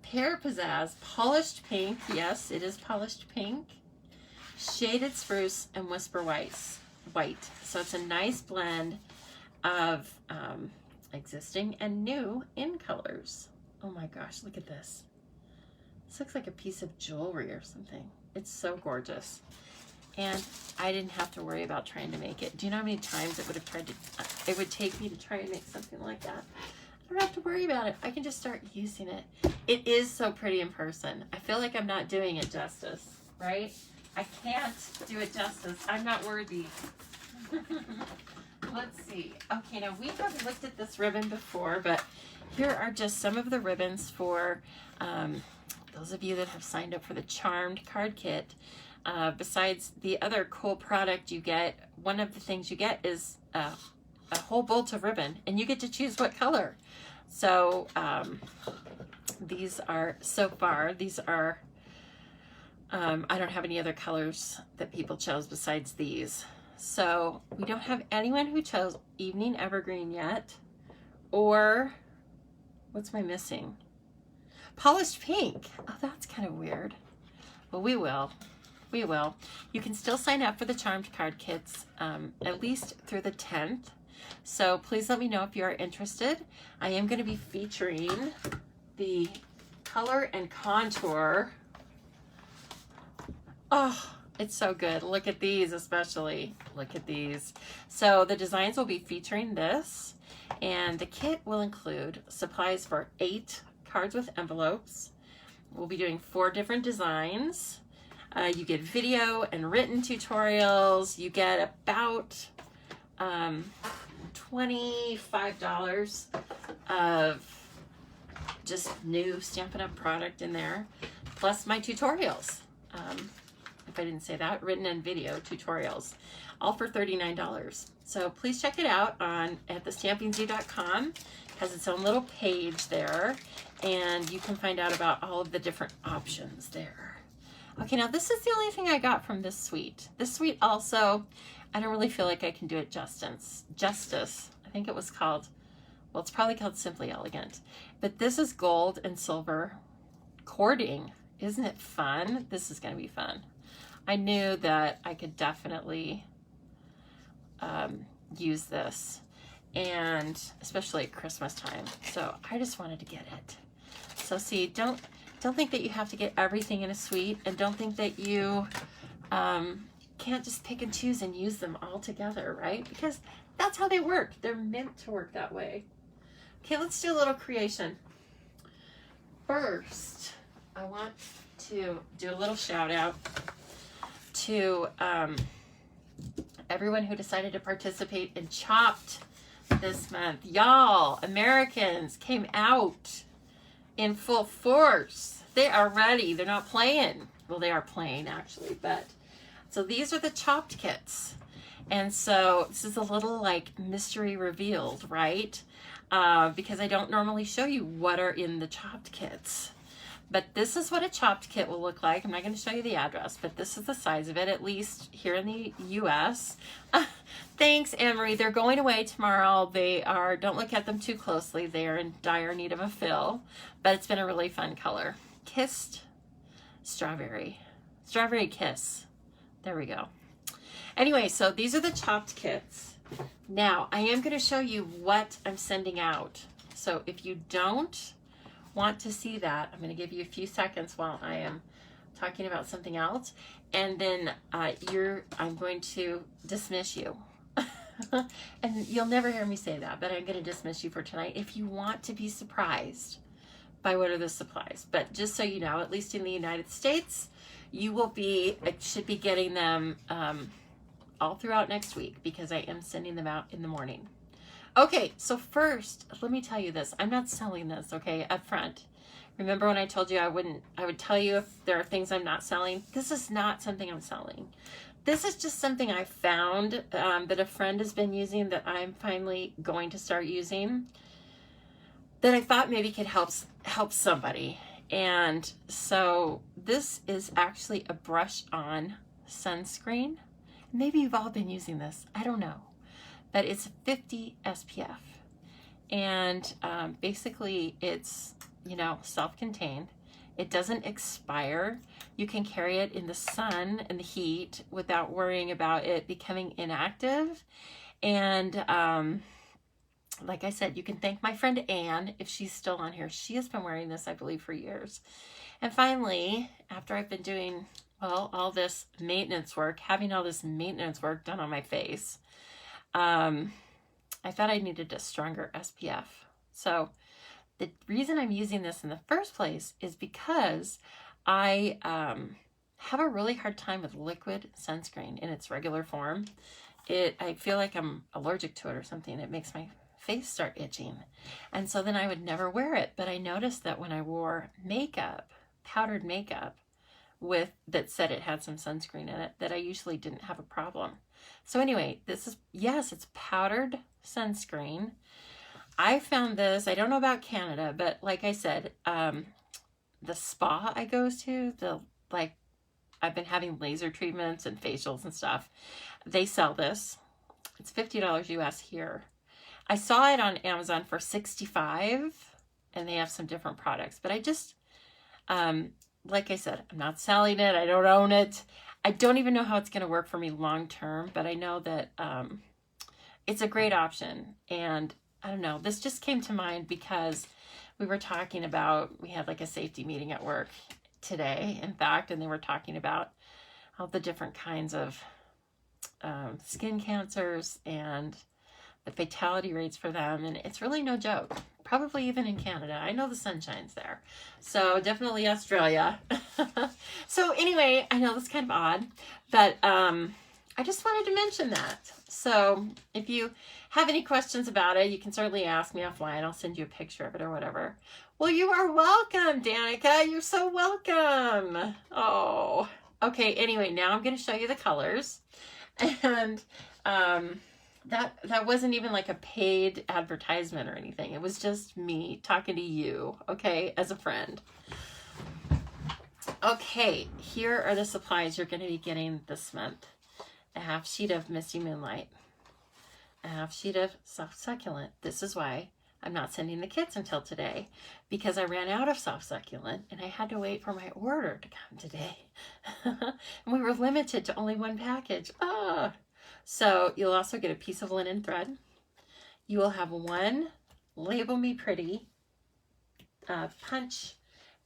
Pear Pizzazz, Polished Pink, yes, it is Polished Pink, Shaded Spruce, and Whisper White. So it's a nice blend of existing and new in colors. Oh my gosh, look at this. This looks like a piece of jewelry or something. It's so gorgeous. And I didn't have to worry about trying to make it. Do you know how many times it would take me to try and make something like that? I don't have to worry about it. I can just start using it. It is so pretty in person. I feel like I'm not doing it justice, right? I can't do it justice. I'm not worthy. Let's see. Okay, now we have looked at this ribbon before, but here are just some of the ribbons for those of you that have signed up for the Charmed card kit. Besides the other cool product you get, one of the things you get is a whole bolt of ribbon, and you get to choose what color. So these are, so far, these are, I don't have any other colors that people chose besides these. So we don't have anyone who chose Evening Evergreen yet, or what's my missing? Polished Pink. Oh, that's kind of weird. Well, we will. We will. You can still sign up for the Charmed card kits at least through the 10th. So please let me know if you are interested. I am going to be featuring the color and contour. Oh, it's so good. Look at these especially. Look at these. So the designs will be featuring this, and the kit will include supplies for 8 cards with envelopes. We'll be doing 4 different designs. You get video and written tutorials. You get about $25 of just new Stampin' Up! Product in there, plus my tutorials. If I didn't say that, written and video tutorials, all for $39. So please check it out at thestampingzoo.com. It has its own little page there, and you can find out about all of the different options there. Okay, now this is the only thing I got from this suite. This suite also, I don't really feel like I can do it justice. I think it was called, well, it's probably called Simply Elegant. But this is gold and silver cording. Isn't it fun? This is going to be fun. I knew that I could definitely use this, and especially at Christmas time. So I just wanted to get it. So see, don't think that you have to get everything in a suite, and don't think that you can't just pick and choose and use them all together, right? Because that's how they work. They're meant to work that way. Okay, let's do a little creation. First, I want to do a little shout out to everyone who decided to participate in Chopped this month. Y'all, Americans came out in full force. They are ready. They're not playing. Well, they are playing actually, but so these are the Chopped kits. And so this is a little like mystery revealed, right? Because I don't normally show you what are in the Chopped kits. But this is what a chopped kit will look like. I'm not going to show you the address, but this is the size of it, at least here in the US. Thanks, Anne-Marie. They're going away tomorrow. Don't look at them too closely. They are in dire need of a fill, but it's been a really fun color. Kissed strawberry. Strawberry kiss. There we go. Anyway, so these are the chopped kits. Now, I am going to show you what I'm sending out. So if you don't want to see that, I'm going to give you a few seconds while I am talking about something else, and then I'm going to dismiss you. And you'll never hear me say that, but I'm going to dismiss you for tonight if you want to be surprised by what are the supplies. But just so you know, at least in the United States, you should be getting them all throughout next week, because I am sending them out in the morning. Okay, so first, let me tell you this. I'm not selling this, okay, up front. Remember when I told you I would tell you if there are things I'm not selling? This is not something I'm selling. This is just something I found that a friend has been using, that I'm finally going to start using, that I thought maybe could help somebody. And so this is actually a brush-on sunscreen. Maybe you've all been using this. I don't know. But it's 50 SPF. And basically it's, self-contained. It doesn't expire. You can carry it in the sun and the heat without worrying about it becoming inactive. And like I said, you can thank my friend Anne if she's still on here. She has been wearing this, I believe, for years. And finally, after I've been doing, all this maintenance work, having all this maintenance work done on my face, I thought I needed a stronger SPF. So the reason I'm using this in the first place is because I have a really hard time with liquid sunscreen in its regular form. I feel like I'm allergic to it or something. It makes my face start itching. And so then I would never wear it. But I noticed that when I wore makeup, powdered makeup, that said it had some sunscreen in it, that I usually didn't have a problem. So anyway, it's powdered sunscreen. I found this, I don't know about Canada, but like I said, the spa I go to, I've been having laser treatments and facials and stuff. They sell this. It's $50 US here. I saw it on Amazon for $65, and they have some different products, but I just, like I said, I'm not selling it. I don't own it. I don't even know how it's going to work for me long term, but I know that it's a great option. And I don't know, this just came to mind because we were talking about, we had like a safety meeting at work today, in fact, and they were talking about all the different kinds of skin cancers and the fatality rates for them. And it's really no joke. Probably even in Canada. I know the sun shines there. So definitely Australia. So anyway, I know that's kind of odd, but I just wanted to mention that. So if you have any questions about it, you can certainly ask me offline. I'll send you a picture of it or whatever. Well, you are welcome, Danica. You're so welcome. Oh, okay. Anyway, now I'm going to show you the colors. And that wasn't even like a paid advertisement or anything. It was just me talking to you, okay, as a friend. Okay, here are the supplies you're going to be getting this month. A half sheet of Misty Moonlight. A half sheet of Soft Succulent. This is why I'm not sending the kits until today, because I ran out of Soft Succulent and I had to wait for my order to come today. And we were limited to only one package. So you'll also get a piece of linen thread. You will have one Label Me Pretty punch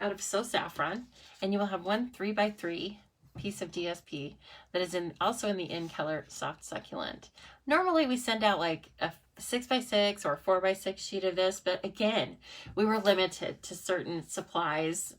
out of So Saffron, and you will have one 3x3 piece of DSP that is also in the in color Soft Succulent. Normally we send out like a 6x6 or 4x6 sheet of this, but again, we were limited to certain supplies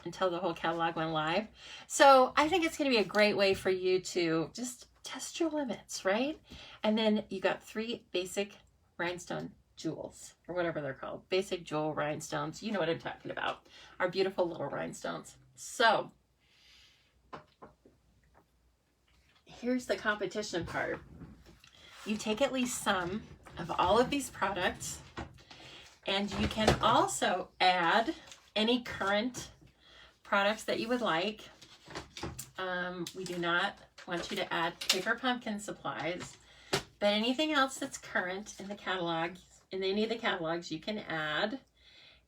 until the whole catalog went live. So I think it's going to be a great way for you to just test your limits, right? And then you got 3 basic rhinestone jewels, or whatever they're called. Basic jewel rhinestones. You know what I'm talking about. Our beautiful little rhinestones. So here's the competition part. You take at least some of all of these products, and you can also add any current products that you would like. We do not want you to add paper pumpkin supplies, but anything else that's current in the catalog, in any of the catalogs, you can add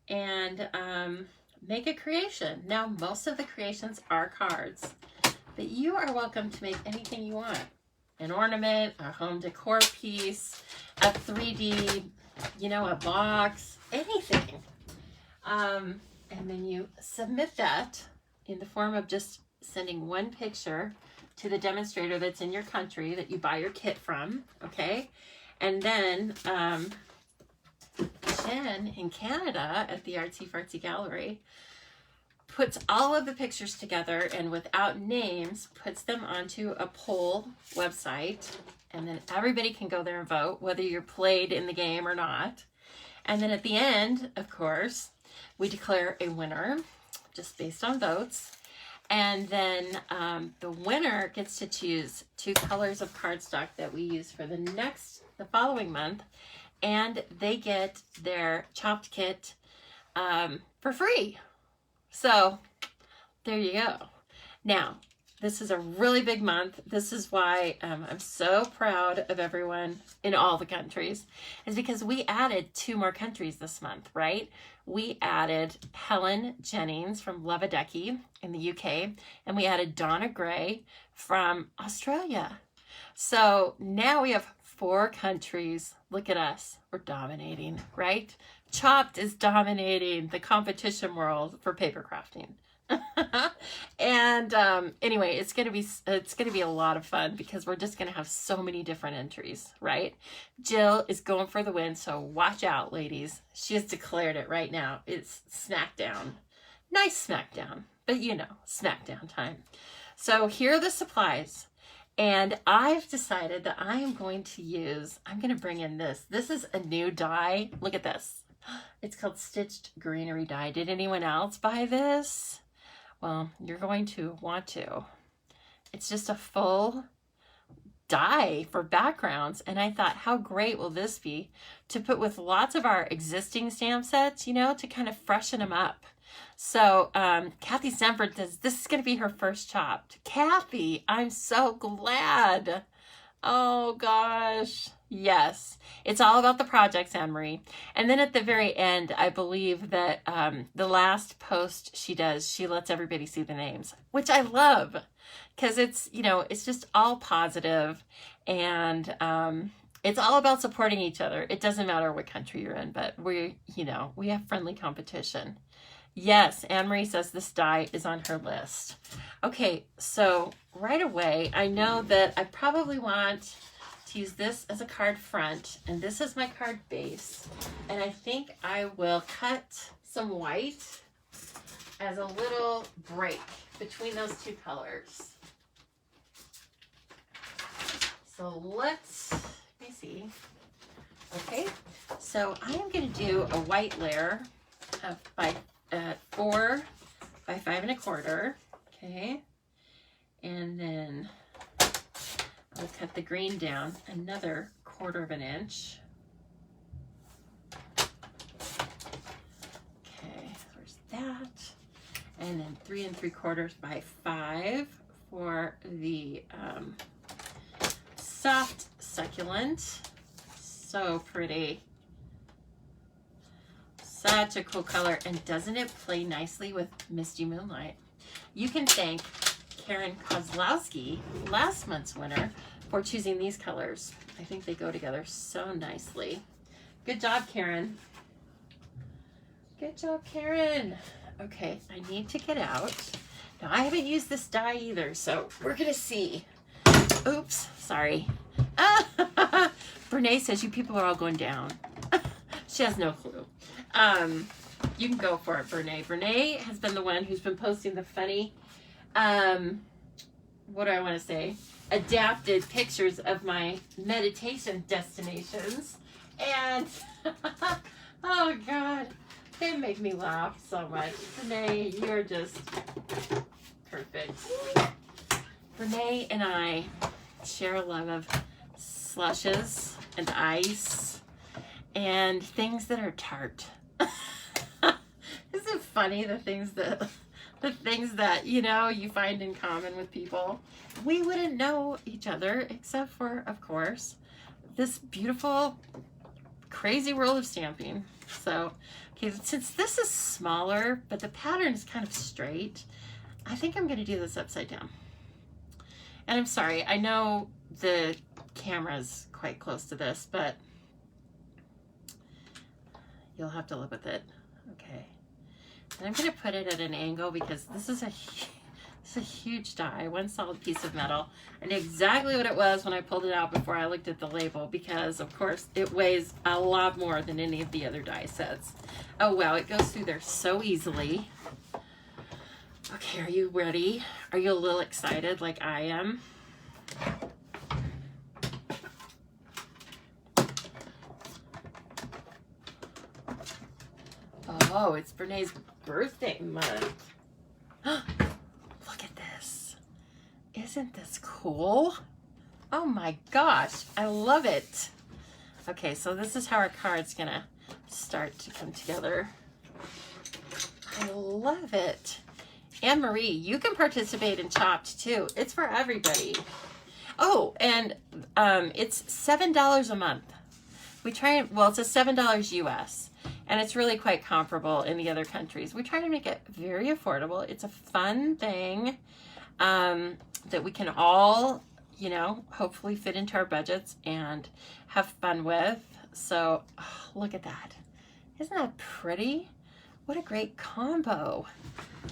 and make a creation. Now, most of the creations are cards, but you are welcome to make anything you want. An ornament, a home decor piece, a 3D, you know, a box, anything. And then you submit that in the form of just sending one picture to the demonstrator that's in your country that you buy your kit from, okay? And then Jen in Canada at the Artsy Fartsy Gallery puts all of the pictures together and without names puts them onto a poll website, and then everybody can go there and vote whether you're played in the game or not. And then at the end, of course, we declare a winner just based on votes. And then the winner gets to choose 2 colors of cardstock that we use for the following month, and they get their chopped kit for free. So there you go. Now, this is a really big month. This is why I'm so proud of everyone in all the countries, is because we added 2 more countries this month, right? We added Helen Jennings from Levadecky in the UK, and we added Donna Gray from Australia. So now we have 4 countries. Look at us. We're dominating, right? Chopped is dominating the competition world for paper crafting. And anyway, it's gonna be a lot of fun because we're just gonna have so many different entries, right? Jill is going for the win, so watch out, ladies. She has declared it right now. It's Smackdown. Nice Smackdown, but you know, Smackdown time. So here are the supplies. And I've decided that I'm going to bring in this. This is a new die. Look at this. It's called Stitched Greenery Die. Did anyone else buy this? Well, you're going to want to. It's just a full die for backgrounds. And I thought, how great will this be to put with lots of our existing stamp sets, you know, to kind of freshen them up. So Kathy Sanford says this is going to be her first chopped. Kathy, I'm so glad. Oh gosh. Yes. It's all about the projects, Anne-Marie. And then at the very end, I believe that the last post she does, she lets everybody see the names, which I love because it's, you know, it's just all positive, and it's all about supporting each other. It doesn't matter what country you're in, but we have friendly competition. Yes, Anne-Marie says this die is on her list. Okay, so right away, I know that I probably want to use this as a card front, and this is my card base. And I think I will cut some white as a little break between those 2 colors. So let me see. Okay, so I am going to do a white layer of 4 by 5 1/4. Okay, and then I'll cut the green down another 1/4 inch. Okay, there's that. And then 3 3/4 by 5 for the soft succulent. So pretty. Such a cool color, and doesn't it play nicely with Misty Moonlight? You can thank Karen Kozlowski, last month's winner, for choosing these colors. I think they go together so nicely. Good job, Karen. Good job, Karen. Okay, I need to get out. Now, I haven't used this die either, so we're gonna see. Oops, sorry. Brene says you people are all going down. She has no clue. You can go for it, Brene. Brene has been the one who's been posting the funny, what do I want to say? Adapted pictures of my meditation destinations. And, oh God, they make me laugh so much. Brene, you're just perfect. Brene and I share a love of slushes and ice and things that are tart. Isn't it funny, the things that, you know, you find in common with people. We wouldn't know each other except for, of course, this beautiful, crazy world of stamping. So, okay, since this is smaller, but the pattern is kind of straight, I think I'm going to do this upside down. And I'm sorry, I know the camera's quite close to this, but you'll have to live with it. Okay. And I'm going to put it at an angle because this is a huge die, one solid piece of metal. I knew exactly what it was when I pulled it out before I looked at the label because, of course, it weighs a lot more than any of the other die sets. Oh, wow, it goes through there so easily. Okay, are you ready? Are you a little excited like I am? Oh, it's Brené's birthday month. Look at this. Isn't this cool? Oh my gosh, I love it. Okay, so this is how our card's gonna start to come together. I love it. Anne-Marie, you can participate in Chopped too. It's for everybody. Oh, and it's $7 a month. We try and, well, it's a $7 US, and it's really quite comparable in the other countries. We try to make it very affordable. It's a fun thing that we can all, you know, hopefully fit into our budgets and have fun with. So, oh, look at that. Isn't that pretty? What a great combo.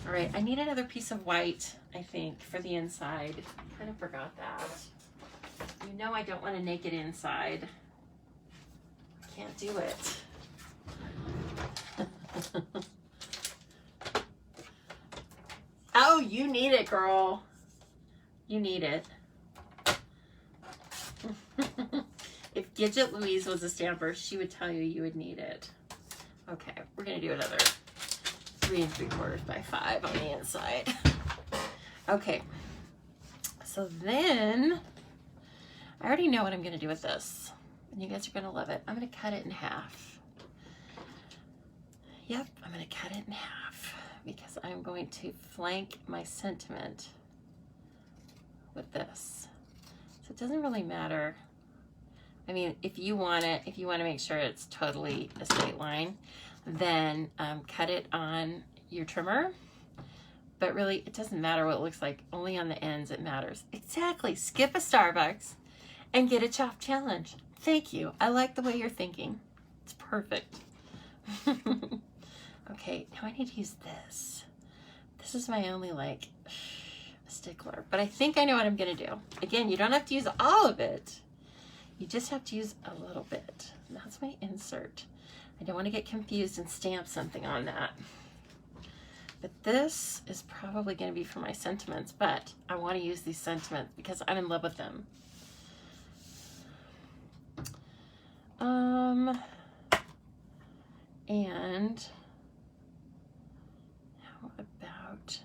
All right, I need another piece of white, I think, for the inside. I kind of forgot that. You know I don't want a naked inside. Can't do it. Oh, you need it, girl. You need it. If Gidget Louise was a stamper, she would tell you you would need it. Okay, we're gonna do another 3 3/4 by 5 on the inside. Okay, so then I already know what I'm gonna do with this, and you guys are gonna love it. I'm gonna cut it in half. Yep, I'm gonna cut it in half because I'm going to flank my sentiment with this. So it doesn't really matter. I mean, if you want to make sure it's totally a straight line, then cut it on your trimmer. But really, it doesn't matter what it looks like. Only on the ends it matters. Exactly. Skip a Starbucks and get a Chopped challenge. Thank you. I like the way you're thinking. It's perfect. Okay, now I need to use this. This is my only, like, stickler. But I think I know what I'm going to do. Again, you don't have to use all of it. You just have to use a little bit. And that's my insert. I don't want to get confused and stamp something on that. But this is probably going to be for my sentiments, but I want to use these sentiments because I'm in love with them. And how about,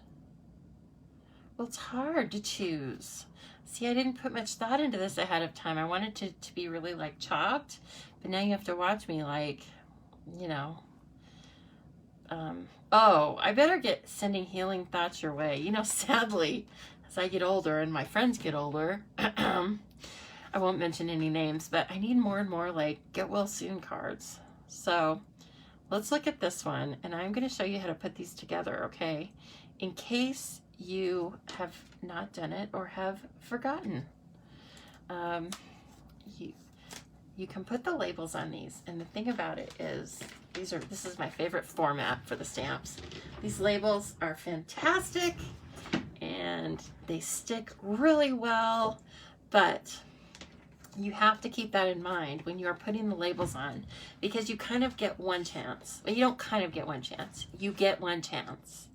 well, it's hard to choose. See, I didn't put much thought into this ahead of time. I wanted it to be really like chopped, but now you have to watch me like, you know, oh, I better get sending healing thoughts your way. You know, sadly, as I get older and my friends get older, I won't mention any names, but I need more and more like get well soon cards. So let's look at this one, and I'm going to show you how to put these together, okay? In case you have not done it or have forgotten. You can put the labels on these, and the thing about it is this is my favorite format for the stamps. These labels are fantastic and they stick really well, but you have to keep that in mind when you are putting the labels on, because you kind of get one chance. Well, you don't kind of get one chance. You get one chance.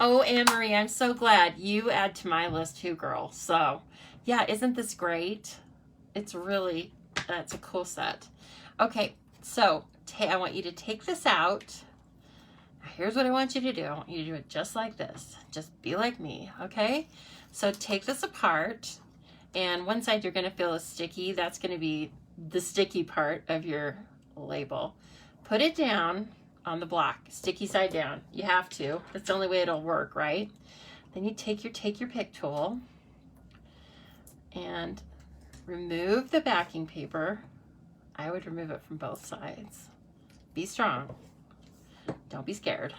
Oh, Anne-Marie, I'm so glad you add to my list too, girl. So, yeah, isn't this great? It's really, it's a cool set. Okay, so I want you to take this out. Here's what I want you to do. I want you to do it just like this. Just be like me, okay? So take this apart, and one side you're going to feel is sticky. That's going to be the sticky part of your label. Put it down on the block, sticky side down. You have to. That's the only way it'll work, right? Then you take your pick tool and remove the backing paper. I would remove it from both sides. Be strong. Don't be scared.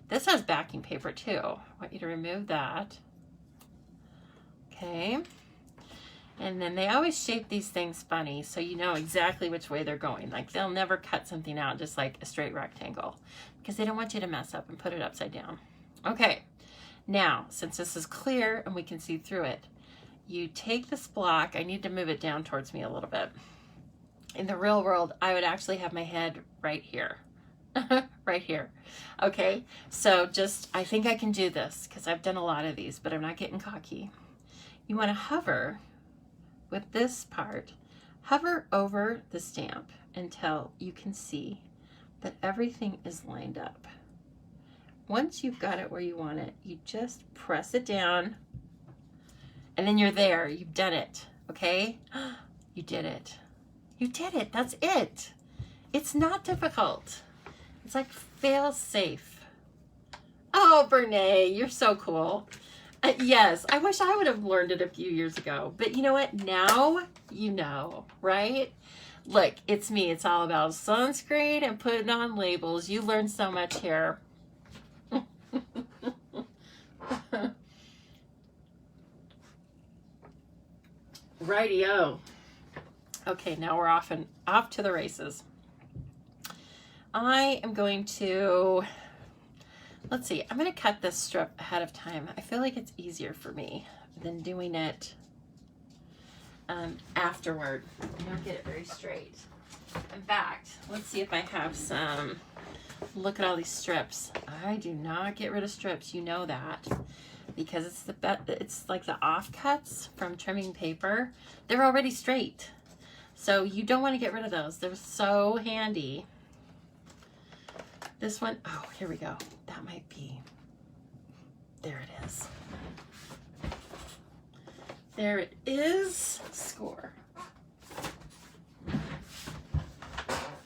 This has backing paper too. I want you to remove that. Okay. And then they always shape these things funny, so you know exactly which way they're going. Like they'll never cut something out just like a straight rectangle because they don't want you to mess up and put it upside down. Okay. Now, since this is clear and we can see through it, you take this block. I need to move it down towards me a little bit. In the real world, I would actually have my head right here. Right here. Okay, so I think I can do this because I've done a lot of these, but I'm not getting cocky. You want to hover with this part, hover over the stamp until you can see that everything is lined up. Once you've got it where you want it, you just press it down and then you're there. You've done it, okay? You did it. You did it. That's it. It's not difficult. It's like fail safe. Oh, Bernae, you're so cool. Yes, I wish I would have learned it a few years ago. But you know what? Now you know, right? Look, it's me. It's all about sunscreen and putting on labels. You learned so much here. Rightio. Okay, now we're off to the races. I am going to, let's see, I'm going to cut this strip ahead of time. I feel like it's easier for me than doing it afterward. I don't get it very straight. In fact, let's see if I have some. Look at all these strips. I do not get rid of strips. You know that. Because it's like the offcuts from trimming paper. They're already straight. So you don't want to get rid of those. They're so handy. This one, oh, here we go. That might be, there it is. There it is. Score.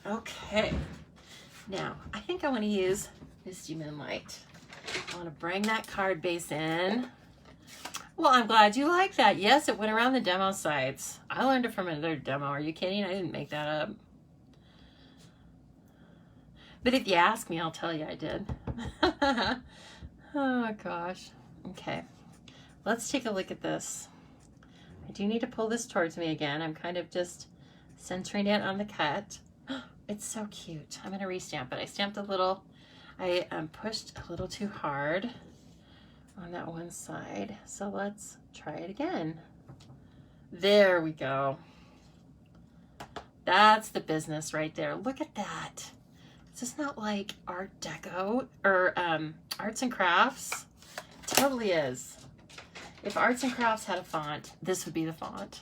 Okay. Now, I think I want to use Misty Moonlight. I want to bring that card base in. Well, I'm glad you like that. Yes, it went around the demo sites. I learned it from another demo. Are you kidding? I didn't make that up. But if you ask me, I'll tell you I did. Oh, gosh. Okay. Let's take a look at this. I do need to pull this towards me again. I'm kind of just centering it on the cut. It's so cute. I'm going to restamp it. I stamped a little. I pushed a little too hard on that one side. So let's try it again. There we go. That's the business right there. Look at that. Is this not like Art Deco or Arts and Crafts? It totally is. If Arts and Crafts had a font, this would be the font.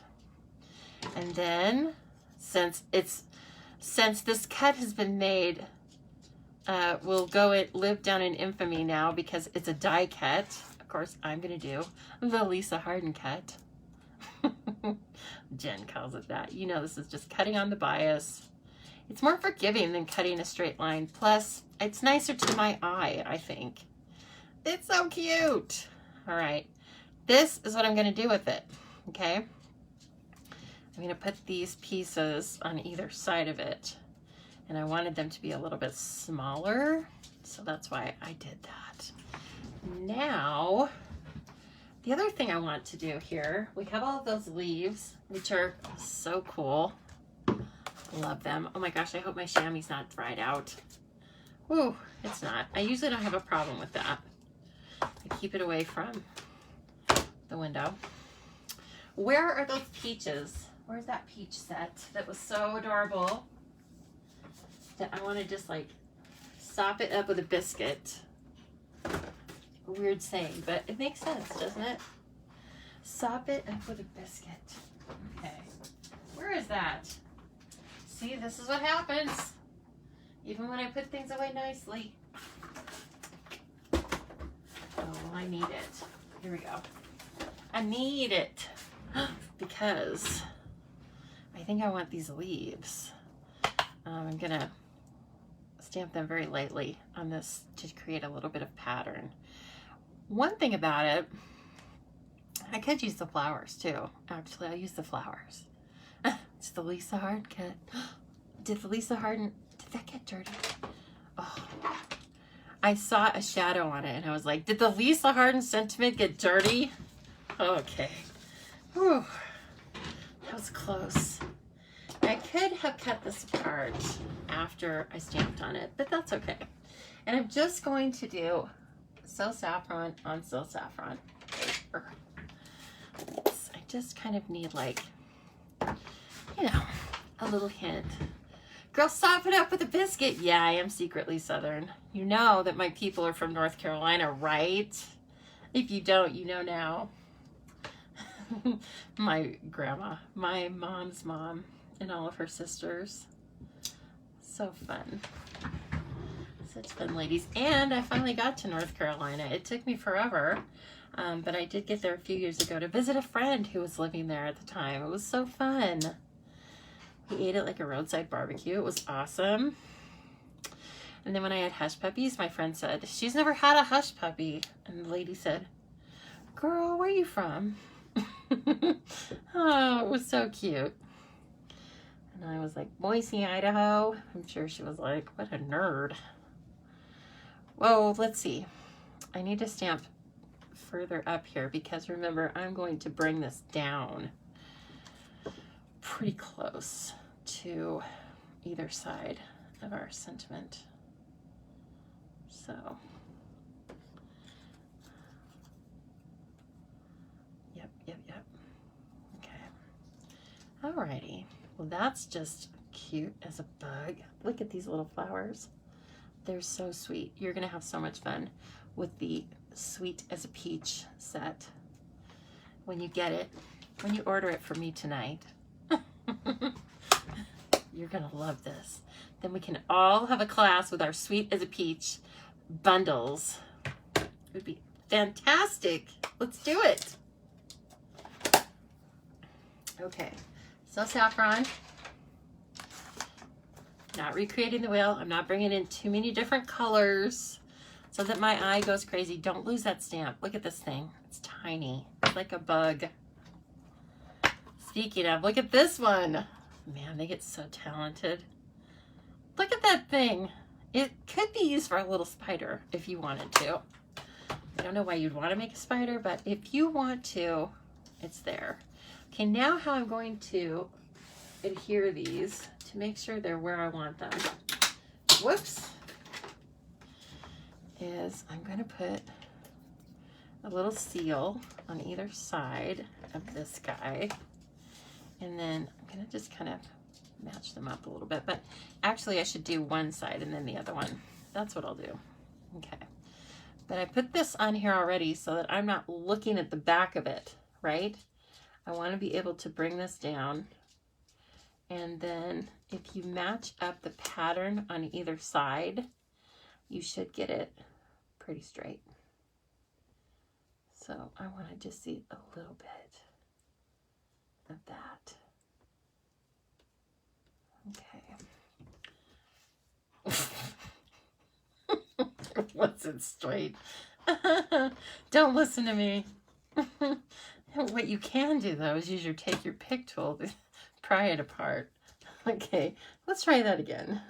And then, since this cut has been made, we'll live down in infamy now because it's a die cut. Of course, I'm going to do the Lisa Harden cut. Jen calls it that. You know, this is just cutting on the bias. It's more forgiving than cutting a straight line. Plus, it's nicer to my eye, I think. It's so cute. All right. This is what I'm going to do with it. Okay. I'm going to put these pieces on either side of it. And I wanted them to be a little bit smaller. So that's why I did that. Now, the other thing I want to do here, we have all of those leaves, which are so cool. Love them. Oh my gosh, I hope my chamois not dried out. Ooh, it's not. I usually don't have a problem with that. I keep it away from the window. Where are those peaches? Where's that peach set that was so adorable that I want to just like sop it up with a biscuit? A weird saying, but it makes sense, doesn't it? Sop it up with a biscuit. Okay. Where is that? See, this is what happens. Even when I put things away nicely. Oh, I need it. Here we go. I need it because I think I want these leaves. I'm gonna stamp them very lightly on this to create a little bit of pattern. One thing about it, I could use the flowers too. Actually, I'll use the flowers. It's the Lisa Hardin kit. Did the Lisa Hardin, did that get dirty? Oh, I saw a shadow on it and I was like, did the Lisa Hardin sentiment get dirty? Okay. Whew. That was close. I could have cut this apart after I stamped on it, but that's okay. And I'm just going to do Sil Saffron on Sil Saffron paper. I just kind of need, like, you know, a little hint. Girl, sop it up with a biscuit. Yeah, I am secretly Southern. You know that my people are from North Carolina, right? If you don't, you know now. My grandma, my mom's mom, and all of her sisters. So fun. Such fun ladies. And I finally got to North Carolina. It took me forever, but I did get there a few years ago to visit a friend who was living there at the time. It was so fun. We ate at like a roadside barbecue. It was awesome. And then when I had hush puppies, my friend said, she's never had a hush puppy. And the lady said, girl, where are you from? Oh, it was so cute. And I was like, Boise, Idaho. I'm sure she was like, what a nerd. Whoa, let's see. I need to stamp further up here because remember, I'm going to bring this down pretty close to either side of our sentiment. So, yep. Okay. Alrighty. Well, that's just cute as a bug. Look at these little flowers. They're so sweet. You're gonna have so much fun with the Sweet as a Peach set when you get it, when you order it from me tonight. You're gonna love this. Then we can all have a class with our Sweet as a Peach bundles. It would be fantastic. Let's do it. Okay, so saffron. Not recreating the wheel. I'm not bringing in too many different colors so that my eye goes crazy. Don't lose that stamp. Look at this thing. It's tiny. It's like a bug. Speaking of, look at this one. Man, they get so talented. Look at that thing. It could be used for a little spider if you wanted to. I don't know why you'd want to make a spider, but if you want to, it's there. Okay, now how I'm going to adhere these to make sure they're where I want them. Whoops. Is I'm going to put a little seal on either side of this guy. And then I'm going to just kind of match them up a little bit. But actually I should do one side and then the other one. That's what I'll do. Okay. But I put this on here already so that I'm not looking at the back of it, right? I want to be able to bring this down. And then if you match up the pattern on either side, you should get it pretty straight. So I want to just see a little bit of that. Okay. It wasn't straight. Don't listen to me. What you can do though is take your pick tool to pry it apart. Okay, let's try that again.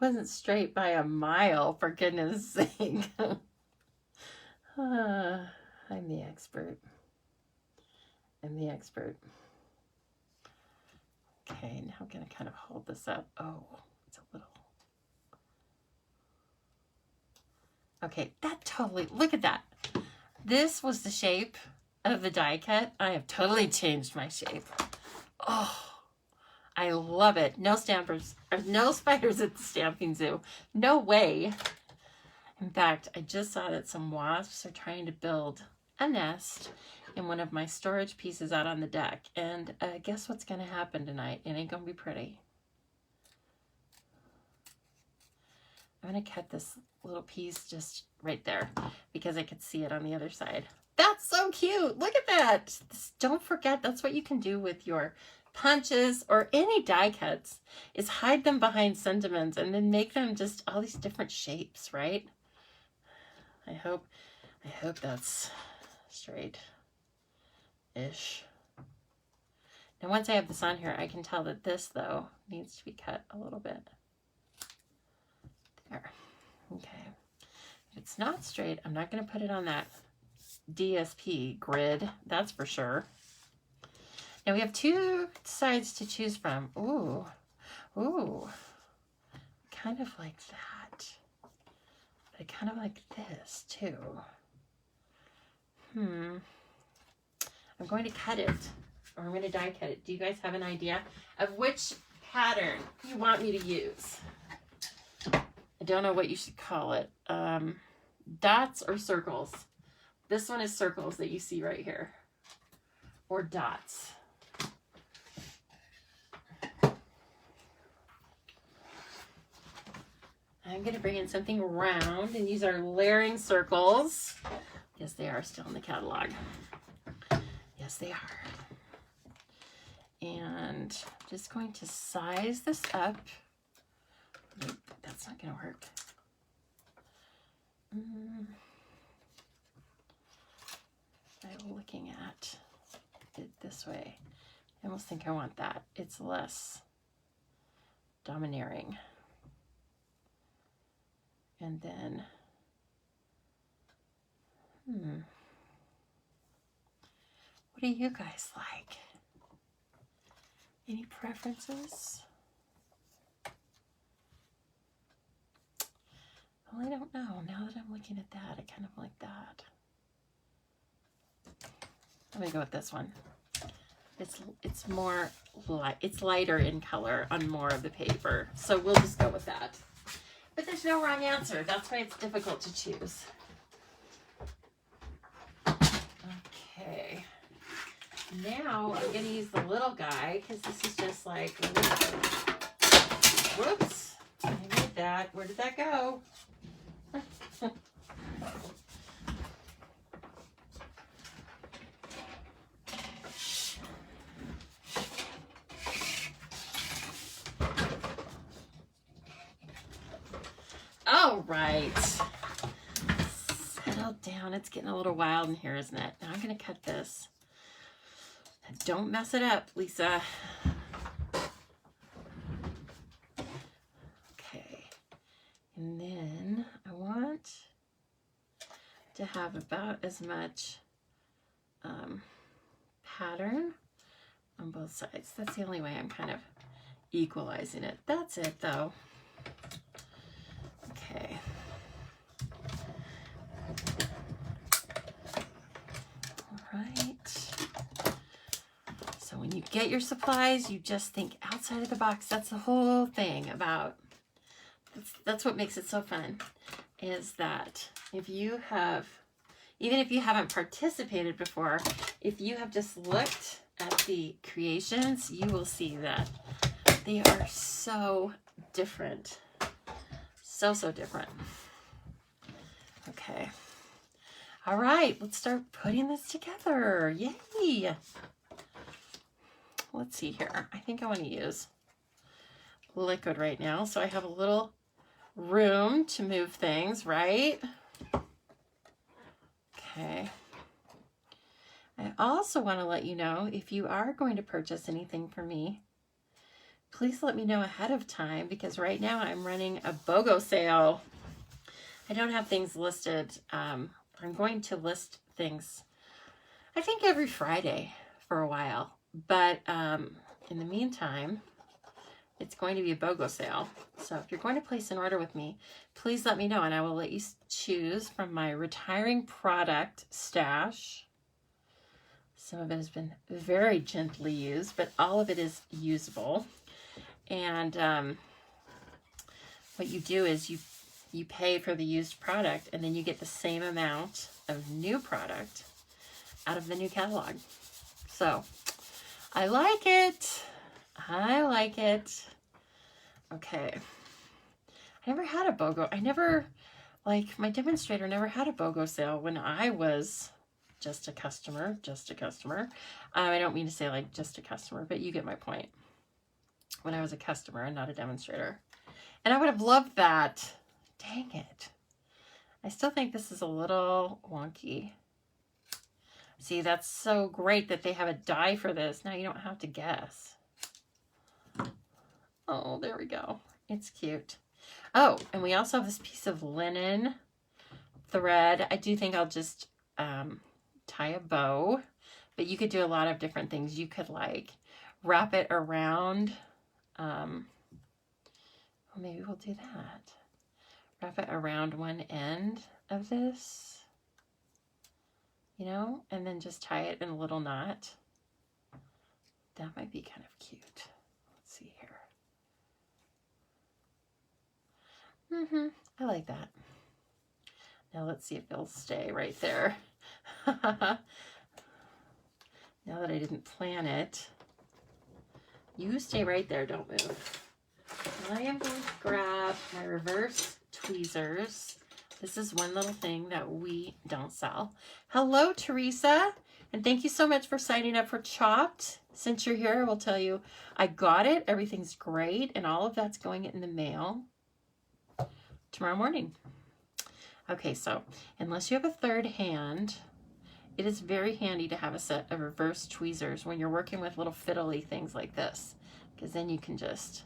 Wasn't straight by a mile, for goodness sake. I'm the expert. I'm the expert. Okay, now I'm going to kind of hold this up. Oh, it's a little. Okay, that totally, look at that. This was the shape of the die cut. I have totally changed my shape. Oh, I love it. No stampers, or no spiders at the stamping zoo. No way. In fact, I just saw that some wasps are trying to build a nest in one of my storage pieces out on the deck. And guess what's going to happen tonight? It ain't going to be pretty. I'm going to cut this little piece just right there because I could see it on the other side. That's so cute. Look at that. Don't forget, that's what you can do with your punches or any die cuts, is hide them behind sentiments and then make them just all these different shapes, right? I hope that's straight-ish. Now once I have this on here, I can tell that this, though, needs to be cut a little bit. There. Okay. If it's not straight, I'm not going to put it on that DSP grid, that's for sure. Now we have two sides to choose from. Ooh, ooh, kind of like that. But I kind of like this too. I'm going to cut it, or I'm going to die cut it. Do you guys have an idea of which pattern you want me to use? I don't know what you should call it. Dots or circles? This one is circles that you see right here, or dots. I'm going to bring in something round and use our layering circles. Yes, they are still in the catalog. Yes, they are. And I'm just going to size this up. Wait, that's not going to work. I'm looking at it this way. I almost think I want that. It's less domineering. And then, what do you guys like? Any preferences? Well, I don't know. Now that I'm looking at that, I kind of like that. I'm gonna go with this one. It's more light. It's lighter in color on more of the paper, so we'll just go with that. But there's no wrong answer. That's why it's difficult to choose. Okay. Now I'm going to use the little guy because this is just like, whoops, I made that. Where did that go? All right. Settle down. It's getting a little wild in here, isn't it? Now I'm going to cut this. Don't mess it up, Lisa. Okay. And then I want to have about as much pattern on both sides. That's the only way I'm kind of equalizing it. That's it, though. Okay. All right. So when you get your supplies, you just think outside of the box. That's the whole thing about, that's what makes it so fun, is that if you have, even if you haven't participated before, if you have just looked at the creations, you will see that they are so different. So different. Okay. All right, let's start putting this together. Yay! Let's see here. I think I want to use liquid right now, so I have a little room to move things, right? Okay. I also want to let you know, if you are going to purchase anything from me, please let me know ahead of time, because right now I'm running a BOGO sale. I don't have things listed. I'm going to list things, I think, every Friday for a while. But in the meantime, it's going to be a BOGO sale. So if you're going to place an order with me, please let me know, and I will let you choose from my retiring product stash. Some of it has been very gently used, but all of it is usable. And what you do is you pay for the used product, and then you get the same amount of new product out of the new catalog. So I like it. I like it. Okay. I never had a BOGO. My demonstrator never had a BOGO sale when I was just a customer, just a customer. I don't mean to say like just a customer, but you get my point. When I was a customer and not a demonstrator. And I would have loved that. Dang it. I still think this is a little wonky. See, that's so great that they have a die for this. Now you don't have to guess. Oh, there we go. It's cute. Oh, and we also have this piece of linen thread. I do think I'll just tie a bow, but you could do a lot of different things. You could like wrap it around. Well, maybe we'll do that. Wrap it around one end of this, you know, and then just tie it in a little knot. That might be kind of cute. Let's see here. I like that. Now let's see if it'll stay right there. Now that I didn't plan it, you stay right there, don't move. I am going to grab my reverse tweezers. This is one little thing that we don't sell. Hello, Teresa, and thank you so much for signing up for Chopped. Since you're here, I will tell you I got it. Everything's great, and all of that's going in the mail tomorrow morning. Okay, so unless you have a third hand, it is very handy to have a set of reverse tweezers when you're working with little fiddly things like this, because then you can just,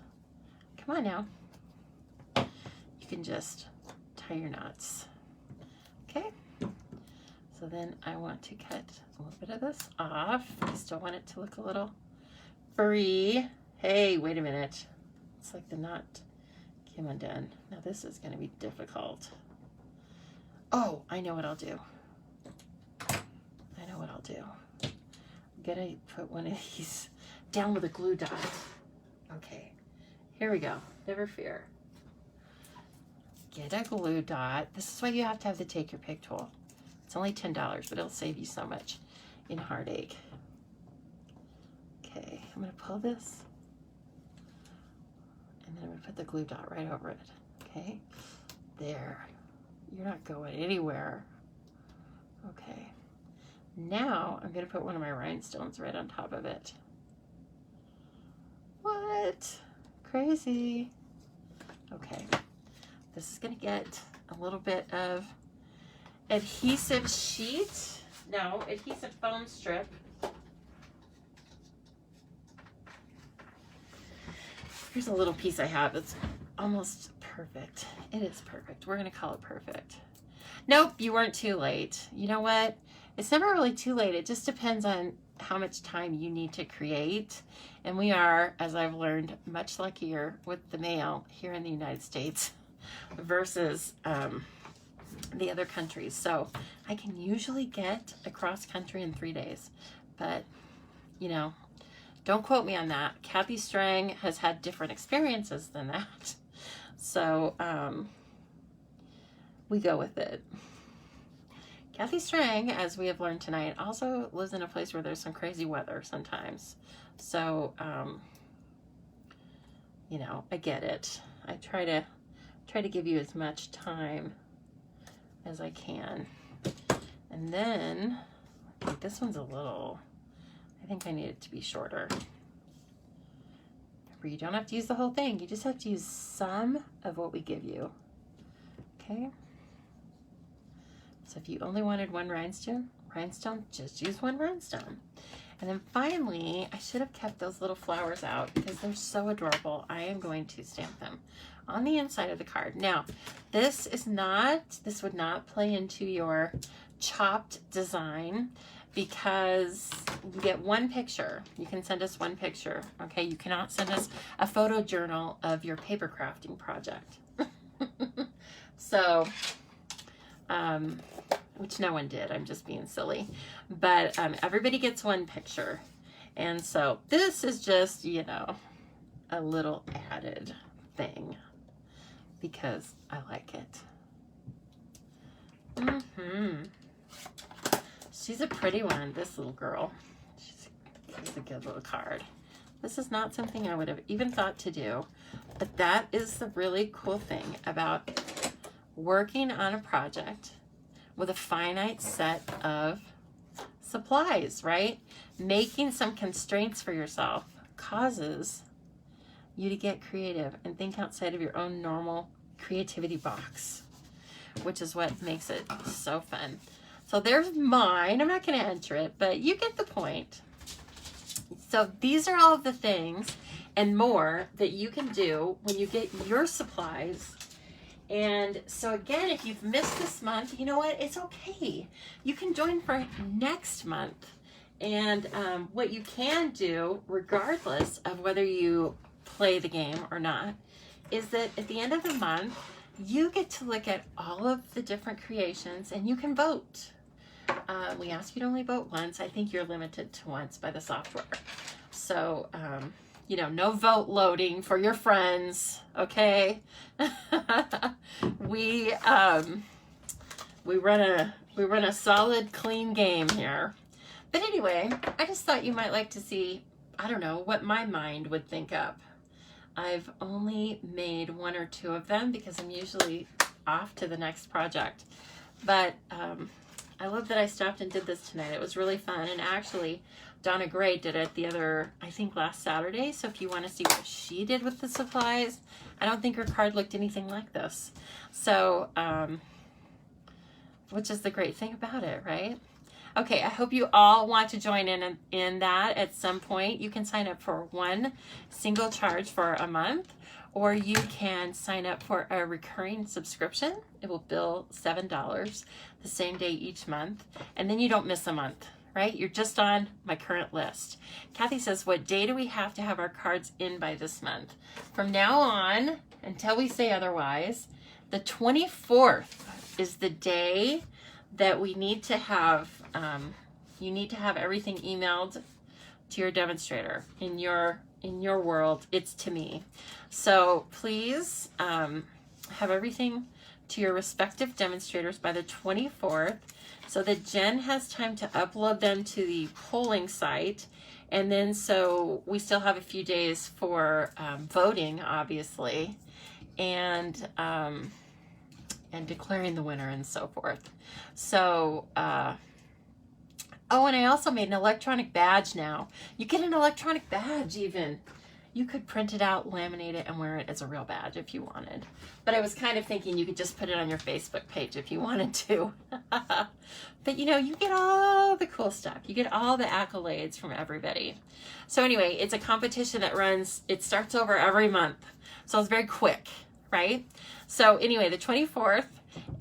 come on now, you can just tie your knots. Okay, so then I want to cut a little bit of this off. I still want it to look a little furry. Hey, wait a minute. It's like the knot came undone. Now this is going to be difficult. Oh, I know what I'll do. I know what I'll do. I'm gonna put one of these down with a glue dot. Okay, here we go. Never fear. Get a glue dot. This is why you have to have the Take Your Pick tool. It's only $10, but it'll save you so much in heartache. Okay, I'm gonna pull this, and then I'm gonna put the glue dot right over it. Okay, there. You're not going anywhere. Okay. Now I'm going to put one of my rhinestones right on top of it. What? Crazy. Okay. This is going to get a little bit of adhesive sheet. No, adhesive foam strip. Here's a little piece I have. It's almost perfect. It is perfect. We're going to call it perfect. Nope, you weren't too late. You know what? It's never really too late. It just depends on how much time you need to create. And we are, as I've learned, much luckier with the mail here in the United States versus the other countries. So I can usually get across country in 3 days. But, you know, don't quote me on that. Kathy Strang has had different experiences than that. So we go with it. Kathy Strang, as we have learned tonight, also lives in a place where there's some crazy weather sometimes. So, you know, I get it. I try to give you as much time as I can. And then, I think this one's a little, I think I need it to be shorter. Remember, you don't have to use the whole thing. You just have to use some of what we give you. Okay? So if you only wanted one rhinestone, just use one rhinestone. And then finally, I should have kept those little flowers out because they're so adorable. I am going to stamp them on the inside of the card. Now, this would not play into your Chopped design because you get one picture. You can send us one picture, okay? You cannot send us a photo journal of your paper crafting project. So, which no one did. I'm just being silly. But everybody gets one picture. And so this is just, you know, a little added thing because I like it. She's a pretty one, this little girl. She's a good little card. This is not something I would have even thought to do, but that is the really cool thing about working on a project with a finite set of supplies, right? Making some constraints for yourself causes you to get creative and think outside of your own normal creativity box, which is what makes it so fun. So there's mine. I'm not going to enter it, but you get the point. So these are all of the things and more that you can do when you get your supplies. And so again, if you've missed this month, you know what? It's okay. You can join for next month. And what you can do, regardless of whether you play the game or not, is that at the end of the month, you get to look at all of the different creations and you can vote. We ask you to only vote once. I think you're limited to once by the software. So, you know, no vote loading for your friends, okay? We run a solid, clean game here. But anyway, I just thought you might like to see, I don't know, what my mind would think up. I've only made 1 or 2 of them because I'm usually off to the next project. But I love that I stopped and did this tonight. It was really fun. And actually, Donna Gray did it the other, I think last Saturday. So if you want to see what she did with the supplies, I don't think her card looked anything like this. So, which is the great thing about it, right? Okay, I hope you all want to join in that at some point. You can sign up for 1 single charge for a month, or you can sign up for a recurring subscription. It will bill $7 the same day each month, and then you don't miss a month, right? You're just on my current list. Kathy says, what day do we have to have our cards in by this month? From now on, until we say otherwise, the 24th is the day that we need to have, you need to have everything emailed to your demonstrator. In your world, it's to me. So please have everything to your respective demonstrators by the 24th so that Jen has time to upload them to the polling site. And then so we still have a few days for voting, obviously, and declaring the winner and so forth. So, oh, and I also made an electronic badge now. You get an electronic badge even. You could print it out, laminate it, and wear it as a real badge if you wanted. But I was kind of thinking you could just put it on your Facebook page if you wanted to. But you know, you get all the cool stuff. You get all the accolades from everybody. So anyway, it's a competition that runs, it starts over every month. So it's very quick, right? So anyway, the 24th,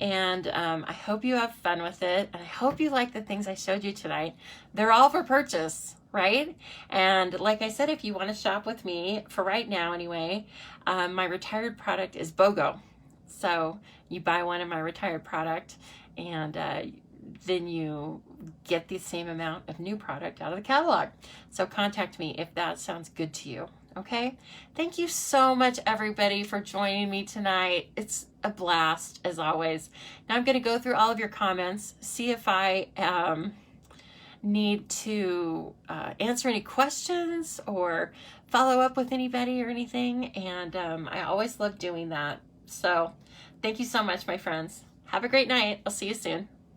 and I hope you have fun with it. And I hope you like the things I showed you tonight. They're all for purchase, right? And like I said, if you want to shop with me, for right now anyway, my retired product is BOGO. So you buy one of my retired product, and then you get the same amount of new product out of the catalog. So contact me if that sounds good to you. Okay, thank you so much, everybody, for joining me tonight. It's a blast, as always. Now I'm going to go through all of your comments, see if I need to answer any questions or follow up with anybody or anything. And I always love doing that. So thank you so much, my friends. Have a great night. I'll see you soon.